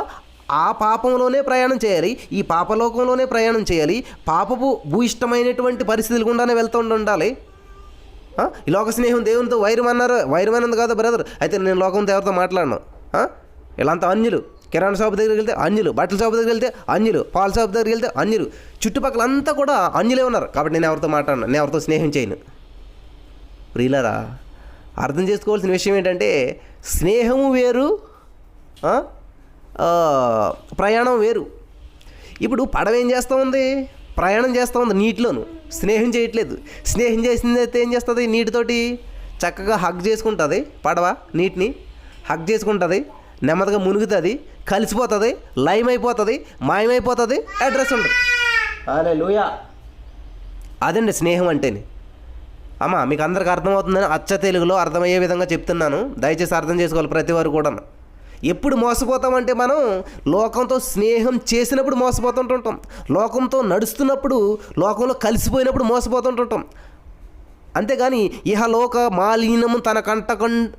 ఆ పాపంలోనే ప్రయాణం చేయాలి, ఈ పాపలోకంలోనే ప్రయాణం చేయాలి, పాపపు భూయిష్టమైనటువంటి పరిస్థితులు గుండానే వెళ్తూ ఉండాలి. ఈ లోక స్నేహం దేవునితో వైరం అన్నారు, వైరమైనది కాదు బ్రదర్. అయితే నేను లోకంతో ఎవరితో మాట్లాడను. వీళ్ళంతా అన్యులు. కిరాణా షాప్ దగ్గరికి వెళ్తే అన్యులు, బట్టల షాప్ దగ్గరికి వెళ్తే అన్యులు, పాల షాప్ దగ్గరికి వెళ్తే అన్యులు, చుట్టుపక్కల అంతా కూడా అన్యులే ఉన్నారు. కాబట్టి నేను ఎవరితో మాట్లాడను, నేను ఎవరితో స్నేహం చేయను. ప్రియులారా, అర్థం చేసుకోవాల్సిన విషయం ఏంటంటే స్నేహము వేరు, ప్రయాణం వేరు. ఇప్పుడు పడవ ఏం చేస్తూ ఉంది? ప్రయాణం చేస్తూ ఉంది నీటిలోను, స్నేహం చేయట్లేదు. స్నేహం చేసిందైతే ఏం చేస్తుంది? నీటితోటి చక్కగా హగ్ చేసుకుంటుంది. పడవ నీటిని హగ్ చేసుకుంటుంది, నెమ్మదిగా మునుగుతుంది, కలిసిపోతుంది, లైమ్ అయిపోతుంది, మాయమైపోతుంది, అడ్రస్ ఉంటుంది. హల్లెలూయా. అదండి స్నేహం అంటేనే. అమ్మా మీకు అందరికి అర్థమవుతుందని అచ్చ తెలుగులో అర్థమయ్యే విధంగా చెప్తున్నాను, దయచేసి అర్థం చేసుకోవాలి ప్రతి వారు కూడా. ఎప్పుడు మోసపోతామంటే మనం లోకంతో స్నేహం చేసినప్పుడు మోసపోతుంటుంటాం, లోకంతో నడుస్తున్నప్పుడు, లోకంలో కలిసిపోయినప్పుడు మోసపోతుంటుంటాం. అంతేగాని ఇహలోక మాలిన్యము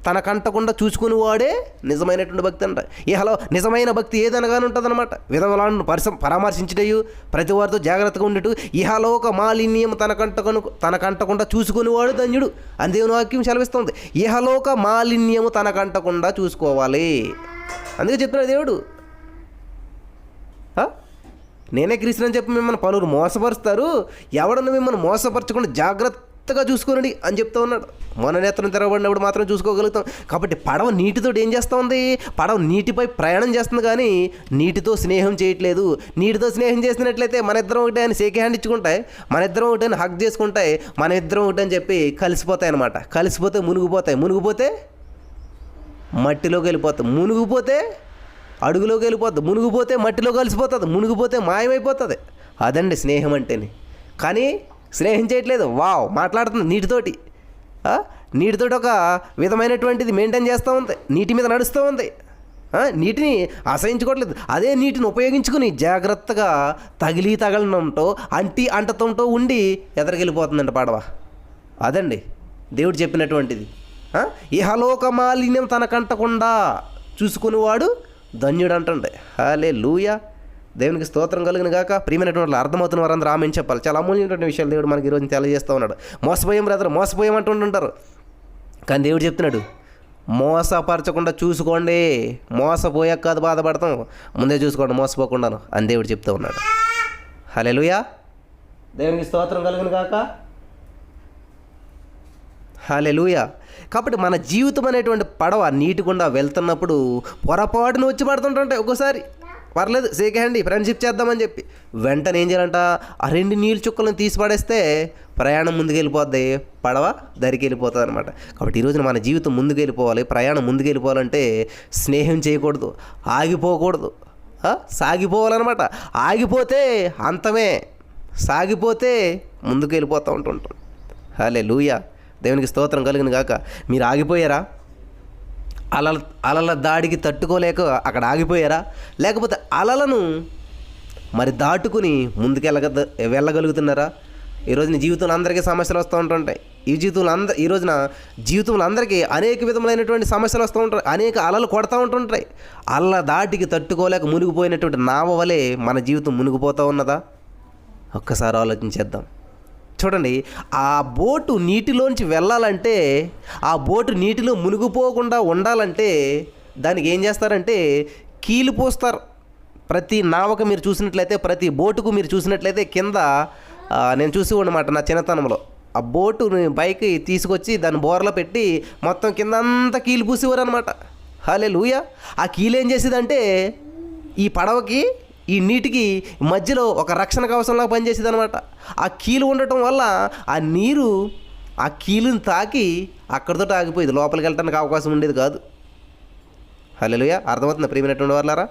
తన కంటకుండా చూసుకుని వాడే నిజమైనటువంటి భక్తి అంట. నిజమైన భక్తి ఏదనగానే ఉంటుంది అనమాట. విధవలను పరామర్శించటయు, ప్రతి వారితో జాగ్రత్తగా ఉండేటు, ఇహలోక మాలిన్యం తన కంటకుండా చూసుకుని వాడు ధన్యుడు అని దేవుని వాక్యం సెలవిస్తుంది. ఇహలోక మాలిన్యము తన కంటకుండా చూసుకోవాలి. అందుకే చెప్తున్నాడు దేవుడు. నేనే క్రీస్తు అని చెప్పి మిమ్మల్ని పలువురు మోసపరుస్తారు, ఎవడన్నా మిమ్మల్ని మోసపరచకుండా జాగ్రత్తగా చూసుకోనండి అని చెప్తూ ఉన్నాడు. మన నేత్రం తెరవబడినప్పుడు మాత్రం చూసుకోగలుగుతాం. కాబట్టి పడవ నీటితో ఏం చేస్తూ ఉంది? పడవ నీటిపై ప్రయాణం చేస్తుంది, కానీ నీటితో స్నేహం చేయట్లేదు. నీటితో స్నేహం చేసినట్లయితే మన ఇద్దరం ఒకటే అని షేక్ హ్యాండ్ ఇచ్చుకుంటాయి, మన ఇద్దరం ఒకటే అని హగ్ చేసుకుంటాయి, మన ఇద్దరం ఒకటే అని చెప్పి కలిసిపోతాయి అనమాట. కలిసిపోతే మునిగిపోతాయి, మునిగిపోతే మట్టిలోకి వెళ్ళిపోతుంది, మునిగిపోతే అడుగులోకి వెళ్ళిపోతుంది, మునిగిపోతే మట్టిలో కలిసిపోతుంది, మునిగిపోతే మాయమైపోతుంది. అదండి స్నేహం అంటేనే. కానీ స్నేహం చేయట్లేదు, మాట్లాడుతుంది నీటితోటి. నీటితోటి ఒక విధమైనటువంటిది మెయింటైన్ చేస్తూ ఉంది, నీటి మీద నడుస్తూ ఉంది, నీటిని అసహించుకోవట్లేదు. అదే నీటిని ఉపయోగించుకుని జాగ్రత్తగా తగలడంతో అంటతంతో ఉండి ఎదరికెళ్ళిపోతుందండి పడవ. అదండి దేవుడు చెప్పినటువంటిది. ఇహలోక మాలిన్యం తనకంటకుండా చూసుకునేవాడు ధన్యుడు అంటుండే. హల్లెలూయా. దేవునికి స్తోత్రం కలిగిన గాక. ప్రియమైనటువంటి అర్థమవుతున్న వారందరూ ఆమెను చెప్పాలి. చాలా అమూల్యమైనటువంటి విషయాలు దేవుడు మనకి ఈరోజు తెలియజేస్తూ ఉన్నాడు. మోసపోయాం బ్రదర్, మోసపోయాం అంటుంటారు, కానీ దేవుడు చెప్తున్నాడు మోసపరచకుండా చూసుకోండి. మోసపోయాక కాదు బాధపడతాం, ముందే చూసుకోండి మోసపోకుండాను అని దేవుడు చెప్తూ ఉన్నాడు. హల్లెలూయా. దేవునికి స్తోత్రం కలిగిన గాక. హల్లెలూయా. కాబట్టి మన జీవితం అనేటువంటి పడవ నీటి గుండా వెళ్తున్నప్పుడు పొరపాటును వచ్చి పడుతుంటుంటాయి. ఒక్కోసారి పర్లేదు షేక్ హ్యాండ్ ఫ్రెండ్షిప్ చేద్దామని చెప్పి వెంటనే ఏం చేయాలంట? ఆ 2 నీళ్ళు చుక్కలను తీసి పడేస్తే ప్రయాణం ముందుకు వెళ్ళిపోద్ది, పడవ దరికి వెళ్ళిపోతుంది అనమాట. కాబట్టి ఈరోజున మన జీవితం ముందుకు వెళ్ళిపోవాలి, ప్రయాణం ముందుకు వెళ్ళిపోవాలంటే స్నేహం చేయకూడదు, ఆగిపోకూడదు, సాగిపోవాలన్నమాట. ఆగిపోతే అంతమే, సాగిపోతే ముందుకు వెళ్ళిపోతూ ఉంటుంటాం. హల్లెలూయా. దేవునికి స్తోత్రం కలిగిన గాక. మీరు ఆగిపోయారా? అలల దాడికి తట్టుకోలేక అక్కడ ఆగిపోయారా? లేకపోతే అలలను మరి దాటుకుని వెళ్ళగలుగుతున్నారా? ఈరోజున జీవితంలో అందరికీ సమస్యలు వస్తూ ఉంటుంటాయి. ఈ రోజున జీవితంలో అందరికీ అనేక విధములైనటువంటి సమస్యలు వస్తూ ఉంటాయి, అనేక అలలు కొడతా ఉంటుంటాయి. అలల దాటికి తట్టుకోలేక మునిగిపోయినటువంటి నావ వలె మన జీవితం మునిగిపోతూ ఉన్నదా? ఒక్కసారి ఆలోచించేద్దాం. చూడండి, ఆ బోటు నీటిలోంచి వెళ్ళాలంటే, ఆ బోటు నీటిలో మునిగిపోకుండా ఉండాలంటే దానికి ఏం చేస్తారంటే కీలు పోస్తారు. ప్రతి నావకు మీరు చూసినట్లయితే, ప్రతి బోటుకు మీరు చూసినట్లయితే కింద నేను చూసి ఉన్నమాట నా చిన్నతనంలో, ఆ బోటుని పైకి తీసుకొచ్చి దాన్ని బోర్లో పెట్టి మొత్తం కింద అంతా కీలు పూసేవారు అనమాట. హల్లెలూయా. ఆ కీలు ఏం చేసేదంటే ఈ పడవకి, ఈ నీటికి మధ్యలో ఒక రక్షణ కవచంలాగా పనిచేసేది అనమాట. ఆ కీలు ఉండటం వల్ల ఆ నీరు ఆ కీలుని తాకి అక్కడితో ఆగిపోయేది, లోపలికి వెళ్ళడానికి అవకాశం ఉండేది కాదు. హల్లెలూయా. అర్థమవుతుందా ప్రియమైనటువంటి వాళ్ళారా?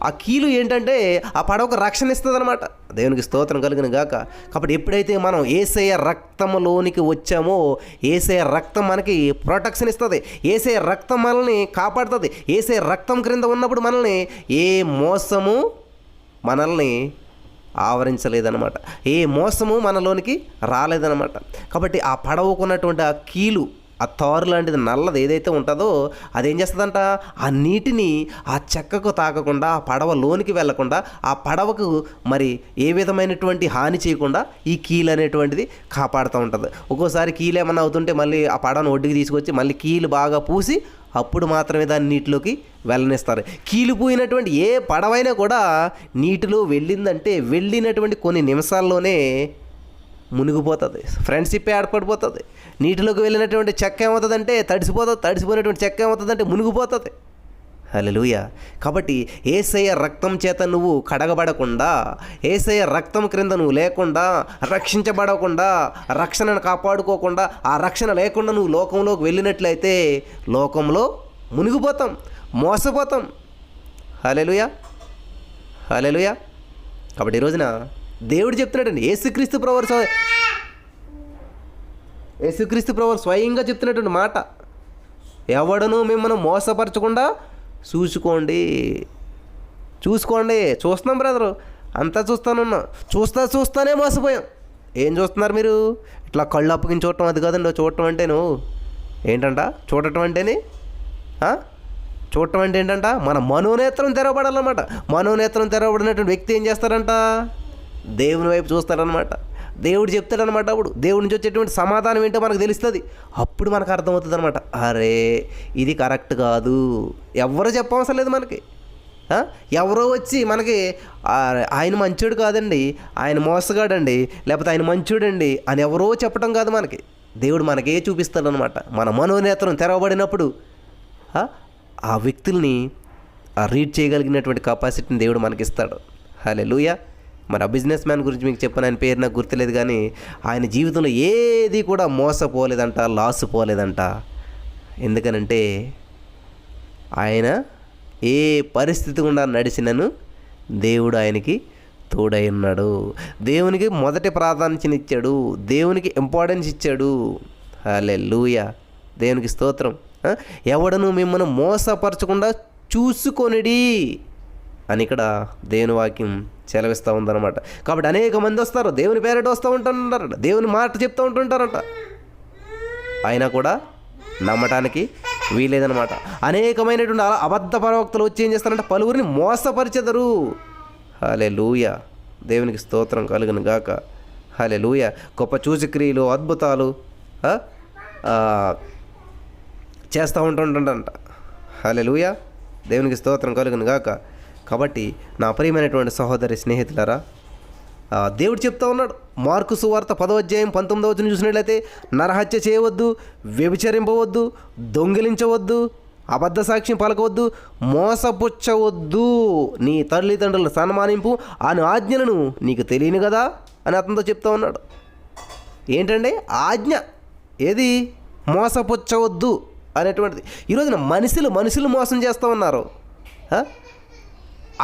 ఆ కీలు ఏంటంటే ఆ పడవకు రక్షణ ఇస్తుంది అనమాట. దేవునికి స్తోత్రం కలిగిన గాక. కాబట్టి ఎప్పుడైతే మనం యేసయ్య రక్తంలోనికి వచ్చామో, యేసయ్య రక్తం మనకి ప్రొటెక్షన్ ఇస్తుంది, యేసయ్య రక్తం మనల్ని కాపాడుతుంది. యేసయ్య రక్తం క్రింద ఉన్నప్పుడు మనల్ని ఏ మోసము మనల్ని ఆవరించలేదన్నమాట, ఏ మోసము మనలోనికి రాలేదన్నమాట. కాబట్టి ఆ పడవకున్నటువంటి ఆ కీలు ఆ తారు లాంటిది నల్లది ఏదైతే ఉంటుందో అదేం చేస్తుందంట, ఆ నీటిని ఆ చెక్కకు తాకకుండా, ఆ పడవ లోనికి వెళ్లకుండా, ఆ పడవకు మరి ఏ విధమైనటువంటి హాని చేయకుండా ఈ కీలు అనేటువంటిది కాపాడుతూ ఉంటుంది. ఒక్కోసారి కీలు ఏమన్నా అవుతుంటే మళ్ళీ ఆ పడవను ఒడ్డుకి తీసుకొచ్చి మళ్ళీ కీలు బాగా పూసి అప్పుడు మాత్రమే దాన్ని నీటిలోకి వెళ్ళనిస్తారు. కీలిపోయినటువంటి ఏ పడవైనా కూడా నీటిలో వెళ్ళిందంటే వెళ్ళినటువంటి కొన్ని నిమిషాల్లోనే మునిగిపోతుంది. ఫ్రెండ్షిప్ ఏర్పడిపోతుంది. నీటిలోకి వెళ్ళినటువంటి చెక్క ఏమవుతుందంటే తడిసిపోతుంది. తడిసిపోయినటువంటి చెక్క ఏమవుతుందంటే మునిగిపోతుంది. హల్లెలూయా. కాబట్టి యేసయ్య రక్తం చేత నువ్వు కడగబడకుండా, యేసయ్య రక్తం క్రింద నువ్వు లేకుండా, రక్షించబడకుండా, రక్షణను కాపాడుకోకుండా, ఆ రక్షణ లేకుండా నువ్వు లోకంలోకి వెళ్ళినట్లయితే లోకంలో మునిగిపోతాం, మోసపోతాం. హల్లెలూయా, హల్లెలూయా. కాబట్టి ఈ రోజున దేవుడు చెప్తున్నాడండి, యేసుక్రీస్తు ప్రభువు స్వయంగా చెప్తున్నటువంటి మాట, ఎవడను మిమ్మల్ని మోసపరచకుండా చూసుకోండి. చూస్తున్నాం బ్రదరు, అంతా చూస్తానే మోసపోయాం. ఏం చూస్తున్నారు మీరు? ఇట్లా కళ్ళు అప్పగించి చూడటం అది కాదండి. చూడటం అంటే నువ్వు ఏంటంట, చూడటం అంటేనే చూడటం అంటే ఏంటంట, మన మనోనేత్రం తెరవబడాలన్నమాట. మనోనేత్రం తెరవబడినటువంటి వ్యక్తి ఏం చేస్తారంట, దేవుని వైపు చూస్తాడనమాట. దేవుడు చెప్తాడనమాట. అప్పుడు దేవుడి నుంచి వచ్చేటువంటి సమాధానం ఏంటో మనకు తెలుస్తుంది. అప్పుడు మనకు అర్థమవుతుంది అనమాట, అరే ఇది కరెక్ట్ కాదు. ఎవరో చెప్పవసరం లేదు మనకి. ఎవరో వచ్చి మనకి ఆయన మంచోడు కాదండి, ఆయన మోసగాడండి, లేకపోతే ఆయన మంచోడండి అని ఎవరో చెప్పడం కాదు మనకి. దేవుడు మనకే చూపిస్తాడనమాట. మన మనోనేత్రం తెరవబడినప్పుడు ఆ వ్యక్తుల్ని రీడ్ చేయగలిగినటువంటి కెపాసిటీని దేవుడు మనకిస్తాడు. హల్లెలూయా. మరి ఆ బిజినెస్ మ్యాన్ గురించి మీకు చెప్పాను, ఆయన పేరు నాకు గుర్తులేదు, కానీ ఆయన జీవితంలో ఏది కూడా మోసపోలేదంట, లాస్ పోలేదంట. ఎందుకనంటే ఆయన ఏ పరిస్థితి గుండా నడిచినను దేవుడు ఆయనకి తోడై ఉన్నాడు. దేవునికి మొదటి ప్రాధాన్యతనిచ్చాడు, దేవునికి ఇంపార్టెన్స్ ఇచ్చాడు. హల్లెలూయా, దేవునికి స్తోత్రం. ఎవడను మిమ్మల్ని మోసపరచకుండా చూసుకొనిడి అని ఇక్కడ దేవుని వాక్యం సెలవిస్తూ ఉందన్నమాట. కాబట్టి అనేక మంది వస్తారు, దేవుని పేరట వస్తూ ఉంటుంటారట, దేవుని మాట చెప్తూ ఉంటుంటారట, అయినా కూడా నమ్మటానికి వీలేదనమాట. అనేకమైనటువంటి అబద్ధ ప్రవక్తలు వచ్చి ఏం చేస్తారంటే పలువురిని మోసపరిచెదరు. హల్లెలూయా, దేవునికి స్తోత్రం కలుగును గాక. హల్లెలూయా. గొప్ప సూచక్రియలు, అద్భుతాలు చేస్తూ ఉంటుంటారంట. హల్లెలూయా, దేవునికి స్తోత్రం కలుగును గాక. కాబట్టి నా ప్రియమైనటువంటి సహోదరి స్నేహితులారా, దేవుడు చెప్తా ఉన్నాడు, మార్కు సువార్త 10వ అధ్యాయం 19వ వచనం చూసినట్లయితే, నరహత్య చేయవద్దు, వ్యభిచరింపవద్దు, దొంగిలించవద్దు, అబద్ధ సాక్ష్యం పలకవద్దు, మోసపుచ్చవద్దు, నీ తల్లిదండ్రులను సన్మానింపు అని ఆజ్ఞలను నీకు తెలియను కదా అని అతనితో చెప్తా ఉన్నాడు. ఏంటండి ఆజ్ఞ? ఏది? మోసపుచ్చవద్దు అనేటువంటిది. ఈరోజున మనుషులు మోసం చేస్తూ ఉన్నారు.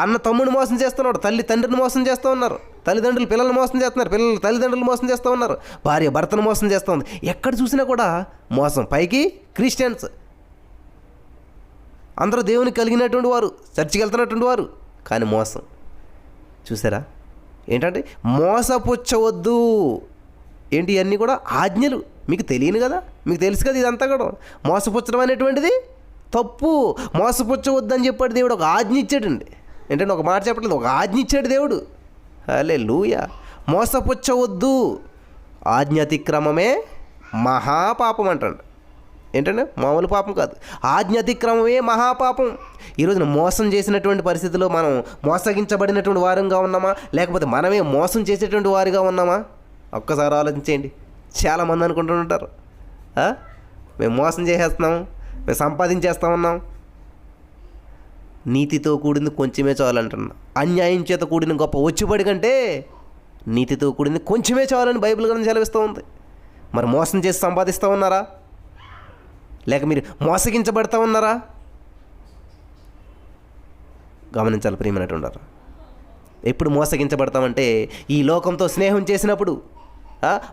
అన్న తమ్ముడిని మోసం చేస్తున్నాడు, తల్లి తండ్రిని మోసం చేస్తూ ఉన్నారు, తల్లిదండ్రులు పిల్లల్ని మోసం చేస్తున్నారు, పిల్లలు తల్లిదండ్రులు మోసం చేస్తూ ఉన్నారు, భార్య భర్తను మోసం చేస్తూ ఉంది. ఎక్కడ చూసినా కూడా మోసం. పైకి క్రిస్టియన్స్ అందరూ దేవునికి కలిగినటువంటి వారు, చర్చికి వెళ్తున్నటువంటి వారు, కానీ మోసం. చూసారా? ఏంటంటే మోసపుచ్చవద్దు. ఏంటి? ఇవన్నీ కూడా ఆజ్ఞలు. మీకు తెలియను కదా, మీకు తెలుసు కదా ఇదంతా కూడా. మోసపుచ్చడం అనేటువంటిది తప్పు. మోసపుచ్చవద్దని చెప్పాడు దేవుడు, ఒక ఆజ్ఞ ఇచ్చాడండి. ఏంటంటే ఒక మాట చెప్పట్లేదు, ఒక ఆజ్ఞ ఇచ్చాడు దేవుడు. హల్లెలూయా. మోసపుచ్చవద్దు, ఆజ్ఞ అతిక్రమమే మహాపాపం అంటాడు. ఏంటంటే మామూలు పాపం కాదు, ఆజ్ఞ అతిక్రమమే మహాపాపం. ఈరోజున మోసం చేసినటువంటి పరిస్థితుల్లో మనం మోసగించబడినటువంటి వారంగా ఉన్నామా, లేకపోతే మనమే మోసం చేసేటువంటి వారిగా ఉన్నామా? ఒక్కసారి ఆలోచించేయండి. చాలామంది అనుకుంటుంటారు, మేము మోసం చేసేస్తున్నాము, మేము సంపాదించేస్తా ఉన్నాం. నీతితో కూడింది కొంచెమే చాలంటున్నా. అన్యాయం చేత కూడిన గొప్ప వచ్చుబడి కంటే నీతితో కూడింది కొంచెమే చాలని బైబిల్ గ్రంథం సెలవిస్తూ ఉంది. మరి మోసం చేసి సంపాదిస్తూ ఉన్నారా, లేక మీరు మోసగించబడతా ఉన్నారా? గమనించాలి ప్రియమైనటువంటి. ఎప్పుడు మోసగించబడతామంటే ఈ లోకంతో స్నేహం చేసినప్పుడు,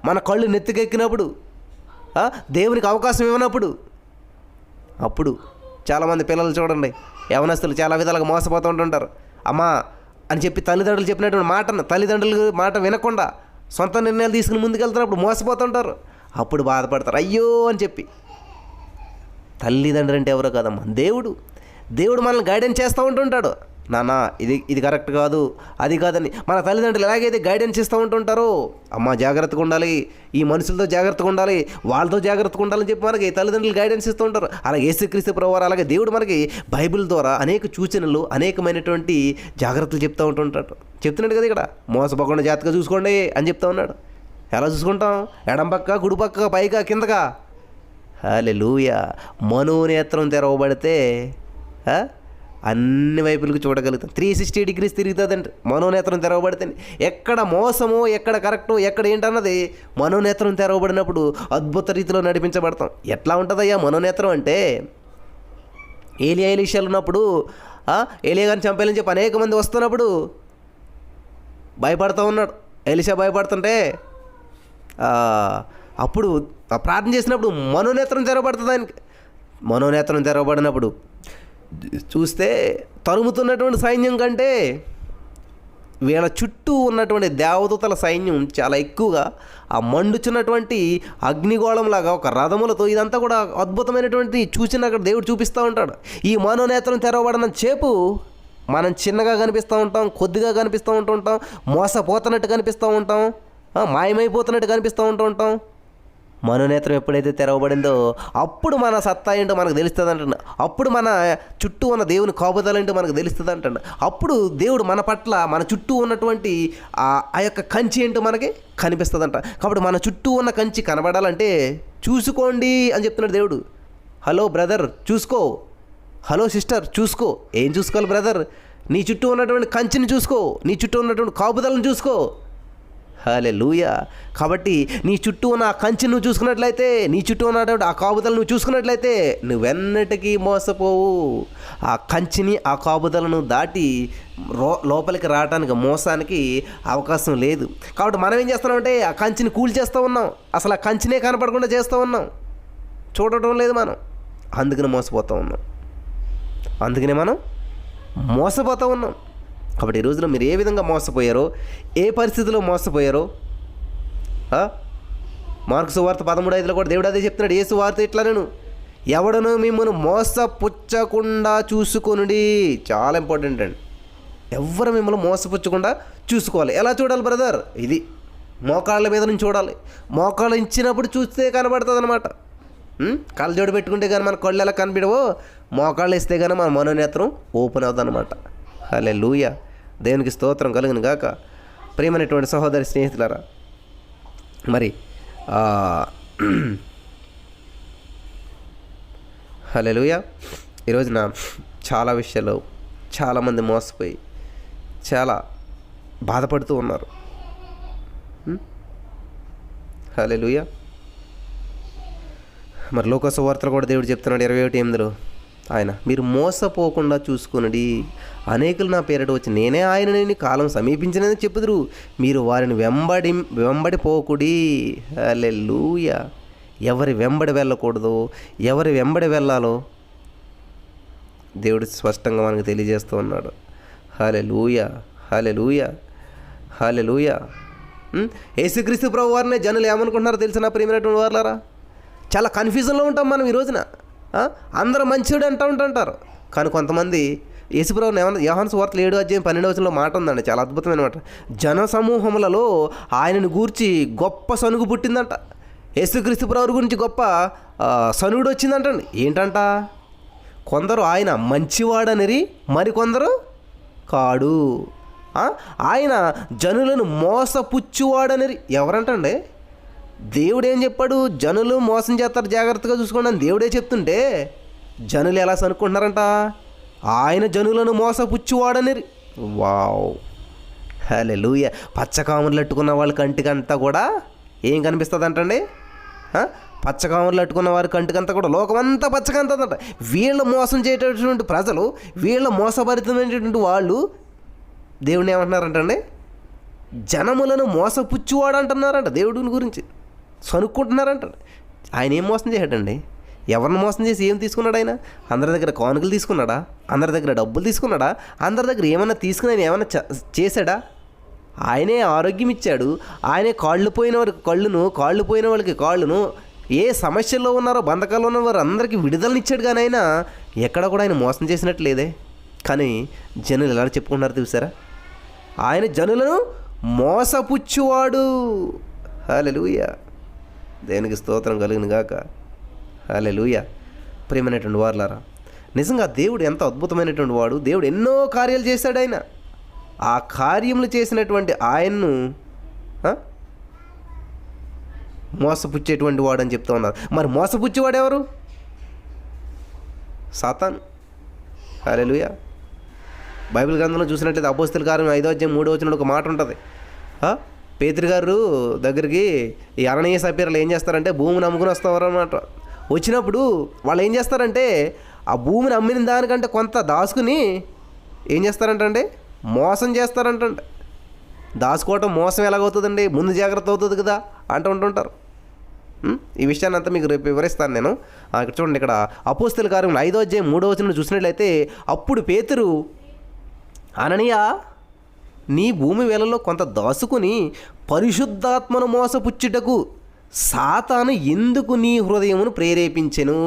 మన కళ్ళు నెత్తికెక్కినప్పుడు, దేవునికి అవకాశం ఇవ్వనప్పుడు. అప్పుడు చాలామంది పిల్లలు చూడండి, యవనస్తులు చాలా విధాలుగా మోసపోతూ ఉంటుంటారు. అమ్మా అని చెప్పి తల్లిదండ్రులు చెప్పినటువంటి తల్లిదండ్రుల మాట వినకుండా సొంత నిర్ణయాలు తీసుకుని ముందుకెళ్తున్నప్పుడు మోసపోతుంటారు. అప్పుడు బాధపడతారు, అయ్యో అని చెప్పి. తల్లిదండ్రులు అంటే ఎవరో కాదమ్మా, దేవుడు. దేవుడు మనల్ని గైడెన్స్ చేస్తూ ఉంటుంటాడు. నాన్న ఇది కరెక్ట్ కాదు, అది కాదని మన తల్లిదండ్రులు ఎలాగైతే గైడెన్స్ ఇస్తూ ఉంటుంటారో, అమ్మ జాగ్రత్తగా ఉండాలి, ఈ మనుషులతో జాగ్రత్తగా ఉండాలి, వాళ్ళతో జాగ్రత్తగా ఉండాలని చెప్పి మనకి తల్లిదండ్రులు గైడెన్స్ ఇస్తూ ఉంటారు. అలాగే యేసుక్రీస్తు ప్రభువారు, అలాగే దేవుడు మనకి బైబిల్ ద్వారా అనేక సూచనలు, అనేకమైనటువంటి జాగ్రత్తలు చెప్తూ ఉంటుంటాడు. చెప్తున్నాడు కదా ఇక్కడ, మోసపోకుండా జాగ్రత్తగా చూసుకోండి అని చెప్తా ఉన్నాడు. ఎలా చూసుకుంటాం? ఎడం పక్క, కుడి పక్క, పైగా, కిందగా. హల్లెలూయా. మనోనేత్రం తెరవబడితే అన్ని వైపులకు చూడగలుగుతాం. 360 degrees తిరుగుతుందండి మనోనేత్రం తెరవబడితే. ఎక్కడ మోసము, ఎక్కడ కరెక్టు, ఎక్కడ ఏంటన్నది మనోనేత్రం తెరవబడినప్పుడు అద్భుత రీతిలో నడిపించబడతాం. ఎట్లా ఉంటుందయ్యా మనోనేత్రం అంటే, ఎలీషాలు ఉన్నప్పుడు ఏలియా గారిని చంపేయాలని చెప్పి అనేక మంది వస్తున్నప్పుడు భయపడుతూ ఉన్నాడు. ఎలీషా భయపడుతుంటే అప్పుడు ప్రార్థన చేసినప్పుడు మనోనేత్రం తెరవబడుతుంది ఆయనకి. మనోనేత్రం తెరవబడినప్పుడు చూస్తే తరుముతున్నటువంటి సైన్యం కంటే వీళ్ళ చుట్టూ ఉన్నటువంటి దేవదూతల సైన్యం చాలా ఎక్కువగా ఆ మండుచున్నటువంటి అగ్నిగోళంలాగా ఒక రథములతో, ఇదంతా కూడా అద్భుతమైనటువంటి సూచన అక్కడ దేవుడు చూపిస్తూ ఉంటాడు. ఈ మనోనేత్రం తెరవబడిన చేపు మనం చిన్నగా కనిపిస్తూ ఉంటాం, కొద్దిగా కనిపిస్తూ ఉంటుంటాం, మోసపోతున్నట్టు కనిపిస్తూ ఉంటాం, మాయమైపోతున్నట్టు కనిపిస్తూ ఉంటాం. మనోనేత్రం ఎప్పుడైతే తెరవబడిందో అప్పుడు మన సత్తా ఏంటో మనకు తెలుస్తుంది అంట. అప్పుడు మన చుట్టూ ఉన్న దేవుని కాపుదల ఏంటో మనకు తెలుస్తుంది అంట. అప్పుడు దేవుడు మన పట్ల, మన చుట్టూ ఉన్నటువంటి ఆ యొక్క కంచి ఏంటో మనకి కనిపిస్తుందంట. కాబట్టి మన చుట్టూ ఉన్న కంచి కనబడాలంటే చూసుకోండి అని చెప్తున్నాడు దేవుడు. హలో బ్రదర్ చూసుకో, హలో సిస్టర్ చూసుకో. ఏం చూసుకోవాలి బ్రదర్? నీ చుట్టూ ఉన్నటువంటి కంచిని చూసుకో, నీ చుట్టూ ఉన్నటువంటి కాపుదలను చూసుకో. హల్లెలూయా. కాబట్టి నీ చుట్టూ ఉన్న ఆ కంచె నువ్వు చూసుకున్నట్లయితే, నీ చుట్టూ ఉన్నటువంటి ఆ కాపుదలను నువ్వు చూసుకున్నట్లయితే నువ్వెన్నటికీ మోసపోవు. ఆ కంచిని, ఆ కాపుదలను దాటి లోపలికి రావడానికి, మోసానికి అవకాశం లేదు. కాబట్టి మనం ఏం చేస్తున్నామంటే ఆ కంచిని కూల్చేస్తూ ఉన్నాం, అసలు ఆ కంచినే కనపడకుండా చేస్తూ ఉన్నాం, చూడటం లేదు మనం. అందుకని మోసపోతూ ఉన్నాం, అందుకనే మనం మోసపోతూ ఉన్నాం. కాబట్టి ఈ రోజున మీరు ఏ విధంగా మోసపోయారో, ఏ పరిస్థితిలో మోసపోయారో, మార్కు సువార్త 13:5 కూడా దేవుడు అదే చెప్తున్నాడు. యేసు వార్త ఇట్లా, నేను ఎవడను మిమ్మల్ని మోసపుచ్చకుండా చూసుకొనుడి. చాలా ఇంపార్టెంట్ అండి. ఎవరు మిమ్మల్ని మోసపుచ్చకుండా చూసుకోవాలి. ఎలా చూడాలి బ్రదర్? ఇది మోకాళ్ళ మీద నుంచి చూడాలి. మోకాళ్ళు ఇచ్చినప్పుడు చూస్తే కనబడుతుంది అనమాట. కళ్ళజోడు పెట్టుకుంటే కానీ మన కళ్ళు ఎలా కనిపించవో, మోకాళ్ళు ఇస్తే కానీ మన మనోనేత్రం ఓపెన్ అవుతుంది అనమాట. హల్లెలూయా. దేవునికి స్తోత్రం కలుగును గాక. ప్రియమైనటువంటి సహోదరి స్నేహితులారా, మరి హల్లెలూయా. ఈరోజున చాలా విషయాల్లో చాలామంది మోసపోయి చాలా బాధపడుతూ ఉన్నారు. హల్లెలూయా. మరి లోక సువార్తలో కూడా దేవుడు చెప్తున్నాడు 21:8 ఆయన, మీరు మోసపోకుండా చూసుకునడి. అనేకులు నా పేరిట వచ్చి నేనే ఆయనని కాలం సమీపించినని చెప్పుదురు, మీరు వారిని వెంబడిపోకుడి. హల్లెలూయా. ఎవరి వెంబడి వెళ్ళకూడదు, ఎవరి వెంబడి వెళ్ళాలో దేవుడు స్పష్టంగా మనకు తెలియజేస్తూ ఉన్నాడు. హల్లెలూయా, హల్లెలూయా, హల్లెలూయా. యేసుక్రీస్తు ప్రభు వారినే జనులు ఏమనుకుంటున్నారో తెలిసిన ప్రియమైనటువంటి వారులారా, చాలా కన్ఫ్యూజన్లో ఉంటాం మనం ఈ రోజున. అందరూ మంచివాడు అంటూ ఉంటుంటారు, కానీ కొంతమంది యేసుప్రభుని యోహాను సువార్త 7:12 మాట ఉందండి, చాలా అద్భుతమైన మాట. జన సమూహములలో ఆయనను గూర్చి గొప్ప సనుగు పుట్టిందంట. యేసుక్రీస్తు ప్రభు గురించి గొప్ప సనుగుడు వచ్చిందంటండి. ఏంటంట? కొందరు ఆయన మంచివాడనిరి, మరికొందరు కాడు. ఆయన జనులను మోసపుచ్చువాడనిరి. ఎవరంటండి? దేవుడు ఏం చెప్పాడు? జనులు మోసం చేస్తారు, జాగ్రత్తగా చూసుకోండి అని దేవుడే చెప్తుంటే జనులు ఎలా సనుక్కుంటున్నారంట? ఆయన జనులను మోసపుచ్చువాడని. వావ్, హల్లెలూయా. పచ్చకాములు అట్టుకున్న వాళ్ళ కంటికంతా కూడా ఏం కనిపిస్తుంది అంటండి? పచ్చకాములు అట్టుకున్న వారి కంటికంతా కూడా లోకమంతా పచ్చకంతదంట. వీళ్ళు మోసం చేసేటటువంటి ప్రజలు, వీళ్ళ మోసభరితమైనటువంటి వాళ్ళు దేవుడిని ఏమంటున్నారంటండి? జనములను మోసపుచ్చువాడు అంటున్నారంట. దేవుడిని గురించి సనుక్కుంటున్నారంట. ఆయన ఏం మోసం చేశాడండి? ఎవరిని మోసం చేసి ఏం తీసుకున్నాడు ఆయన? అందరి దగ్గర కానుకలు తీసుకున్నాడా? అందరి దగ్గర డబ్బులు తీసుకున్నాడా? అందరి దగ్గర ఏమన్నా తీసుకుని ఆయన ఏమన్నా చేశాడా? ఆయనే ఆరోగ్యం ఇచ్చాడు. ఆయనే కాళ్ళు పోయిన వారికి కళ్ళును, కాళ్ళు పోయిన వాళ్ళకి కాళ్ళును, ఏ సమస్యల్లో ఉన్నారో, బంధకాల్లో ఉన్న వారు అందరికీ విడుదలనిచ్చాడు. కానీ ఆయన ఎక్కడ కూడా ఆయన మోసం చేసినట్టు లేదే. కానీ జనులు ఎలా చెప్పుకుంటున్నారు చూసారా? ఆయన జనులను మోసపుచ్చువాడు. హల్లెలూయా, దేవునికి స్తోత్రం కలుగును గాక. హల్లెలూయా. ప్రియమైనటువంటి వారులారా, నిజంగా దేవుడు ఎంత అద్భుతమైనటువంటి వాడు. దేవుడు ఎన్నో కార్యాలు చేశాడు. ఆయన ఆ కార్యములు చేసినటువంటి ఆయన్ను మోసపుచ్చేటువంటి వాడు అని చెప్తూ ఉన్నారు. మరి మోసపుచ్చేవాడు ఎవరు? సాతాను. హల్లెలూయా. బైబిల్ గ్రంథంలో చూసినట్లయితే అపోస్తల కార్యం 5వ అధ్యాయం 3వ వచనంలో ఒక మాట ఉంటుంది. పేతురు గారు దగ్గరికి ఈ అననీయ సపీరాలు ఏం చేస్తారంటే భూమిని అమ్ముకుని వస్తారు అన్నమాట. వచ్చినప్పుడు వాళ్ళు ఏం చేస్తారంటే ఆ భూమిని అమ్మిన దానికంటే కొంత దాచుకుని ఏం చేస్తారంటే మోసం చేస్తారంటే. దాచుకోవటం మోసం ఎలాగవుతుందండి? ముందు జాగ్రత్త అవుతుంది కదా ఉంటుంటారు. ఈ విషయాన్ని అంతా మీకు రేపు వివరిస్తాను నేను. ఇక్కడ చూడండి, ఇక్కడ అపోస్తల కార్యం 5వ అధ్యాయం 3వ వచనం చూసినట్లయితే, అప్పుడు పేతురు, అననీయ, నీ భూమి వేలలో కొంత దాచుకుని పరిశుద్ధాత్మను మోసపుచ్చుటకు సాతాను ఎందుకు నీ హృదయమును ప్రేరేపించెను.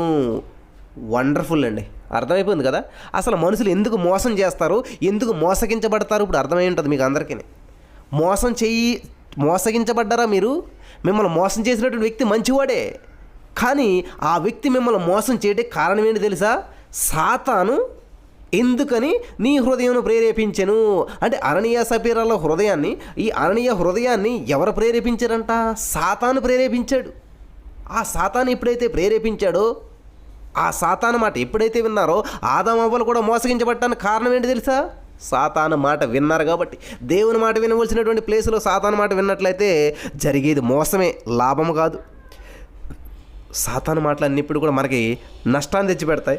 వండర్ఫుల్ అండి. అర్థమైపోయింది కదా అసలు మనుషులు ఎందుకు మోసం చేస్తారు, ఎందుకు మోసగించబడతారు. ఇప్పుడు అర్థమై ఉంటుంది మీకు అందరికీ. మోసగించబడ్డారా మీరు? మిమ్మల్ని మోసం చేసినటువంటి వ్యక్తి మంచివాడే, కానీ ఆ వ్యక్తి మిమ్మల్ని మోసం చేయడానికి కారణం ఏంటి తెలుసా? సాతాను ఎందుకని నీ హృదయం ప్రేరేపించెను అంటే అననీయ సపీరాల హృదయాన్ని, ఈ అననీయ హృదయాన్ని ఎవరు ప్రేరేపించారంట? సాతాను ప్రేరేపించాడు. ఆ సాతాను ఎప్పుడైతే ప్రేరేపించాడో, ఆ సాతాను మాట ఎప్పుడైతే విన్నారో, ఆదాము అవ్వలు కూడా మోసగించబడటానికి కారణం ఏంటి తెలుసా? సాతాను మాట విన్నారు కాబట్టి. దేవుని మాట వినవలసినటువంటి ప్లేస్లో సాతాను మాట విన్నట్లయితే జరిగేది మోసమే, లాభము కాదు. సాతాను మాటలు అన్నిప్పుడు కూడా మనకి నష్టాన్ని తెచ్చిపెడతాయి.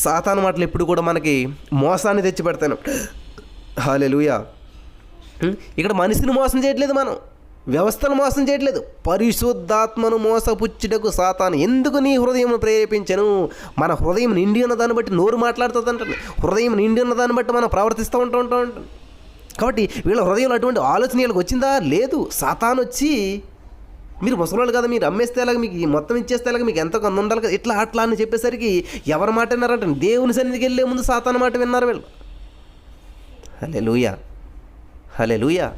సాతాను మాటలు ఎప్పుడు కూడా మనకి మోసాన్ని తెచ్చిపెడతాను. హల్లెలూయా. ఇక్కడ మనిషిని మోసం చేయట్లేదు, మనం వ్యవస్థను మోసం చేయట్లేదు. పరిశుద్ధాత్మను మోసపుచ్చుటకు సాతాను ఎందుకు నీ హృదయం ప్రేరేపించను. మన హృదయం నిండి ఉన్న దాన్ని బట్టి నోరు మాట్లాడుతుంది అంటుంది. హృదయం నిండి ఉన్న దాన్ని బట్టి మనం ప్రవర్తిస్తూ ఉంటాం. కాబట్టి వీళ్ళ హృదయంలో అటువంటి ఆలోచన వీళ్ళకి వచ్చిందా? లేదు. సాతాను వచ్చి, మీరు ముసలోళ్ళు కదా, మీరు అమ్మేస్తే ఎలాగ, మీకు మొత్తం ఇచ్చేస్తే ఎలాగ, మీకు ఎంతో కొంత ఉండాలి కదా, ఇట్లా అట్లా అని చెప్పేసరికి ఎవరి మాట విన్నారంటే దేవుని సన్నిధికి వెళ్ళే ముందు సాతాను మాట విన్నారు వీళ్ళు. హల్లెలూయా, హల్లెలూయా.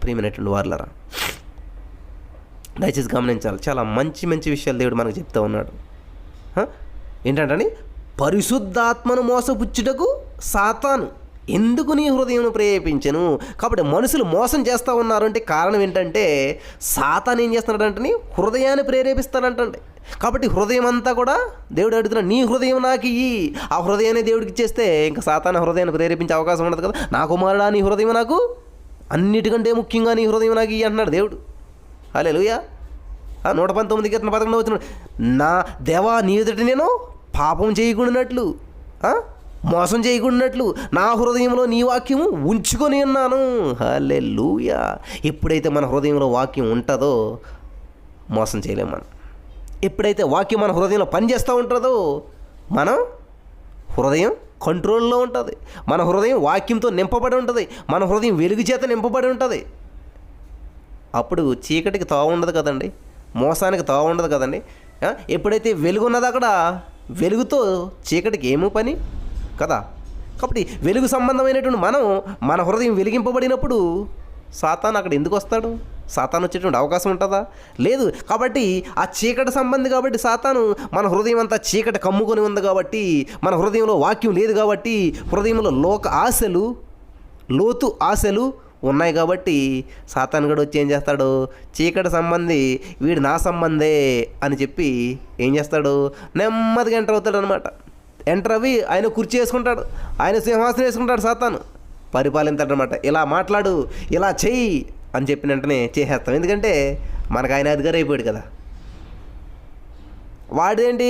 ప్రియమైనటువంటి వారులారా, దయచేసి గమనించాలి. చాలా మంచి మంచి విషయాలు దేవుడు మనకు చెప్తూ ఉన్నాడు. ఏంటంటే పరిశుద్ధాత్మను మోసపుచ్చుటకు సాతాను ఎందుకు నీ హృదయం ప్రేరేపించను. కాబట్టి మనుషులు మోసం చేస్తూ ఉన్నారు అంటే కారణం ఏంటంటే సాతాను ఏం చేస్తున్నాడంటే హృదయాన్ని ప్రేరేపిస్తాడంటే. కాబట్టి హృదయం అంతా కూడా దేవుడు అడుగుతున్నాడు, నీ హృదయం నాకు ఇయ్యి. ఆ హృదయాన్ని దేవుడికి ఇచ్చేస్తే ఇంకా సాతాను హృదయాన్ని ప్రేరేపించే అవకాశం ఉండదు కదా. నా కుమారుడా, నీ హృదయం నాకు అన్నిటికంటే ముఖ్యంగా నీ హృదయం నాకు ఇయ్యి అంటున్నాడు దేవుడు. హల్లెలూయా. 119 కీర్తన 11వ వచనం, నా దేవా నీ ఎదుట నేను పాపం చేయకుండానట్లు, మోసం చేయకుండానట్లు నా హృదయంలో నీ వాక్యము ఉంచుకొని ఉన్నాను. హల్లెలూయా. ఎప్పుడైతే మన హృదయంలో వాక్యం ఉంటుందో మోసం చేయలేము మనం. ఎప్పుడైతే వాక్యం మన హృదయంలో పనిచేస్తూ ఉంటుందో మనం హృదయం కంట్రోల్లో ఉంటుంది. మన హృదయం వాక్యంతో నింపబడి ఉంటుంది. మన హృదయం వెలుగు చేత నింపబడి ఉంటుంది. అప్పుడు చీకటికి తావు ఉండదు కదండి, మోసానికి తావు ఉండదు కదండి. ఎప్పుడైతే వెలుగు ఉన్నదో అక్కడ వెలుగుతో చీకటికి ఏమో పని కదా. కాబట్టి వెలుగు సంబంధమైనటువంటి మన హృదయం వెలిగింపబడినప్పుడు సాతాను అక్కడ ఎందుకు వస్తాడు? సాతాను వచ్చేటువంటి అవకాశం ఉంటుందా? లేదు. కాబట్టి ఆ చీకటి సంబంధి కాబట్టి సాతాను మన హృదయం అంతా చీకటి కమ్ముకొని ఉంది కాబట్టి, మన హృదయంలో వాక్యం లేదు కాబట్టి, హృదయంలో లోతు ఆశలు ఉన్నాయి కాబట్టి సాతాను కూడా వచ్చి ఏం చేస్తాడు? చీకటి సంబంధి వీడు నా సంబంధే అని చెప్పి ఏం చేస్తాడు? నెమ్మదిగా ఎంటర్ అవుతాడు అనమాట. ఎంటర్ అవి ఆయన కుర్చీ వేసుకుంటాడు, ఆయన సింహాసనం వేసుకుంటాడు. సాతాను పరిపాలించాడు అనమాట. ఇలా మాట్లాడు, ఇలా చెయ్యి అని చెప్పిన వెంటనే చేసేస్తాం. ఎందుకంటే మనకు ఆయన అధికారి అయిపోయాడు కదా. వాడేంటి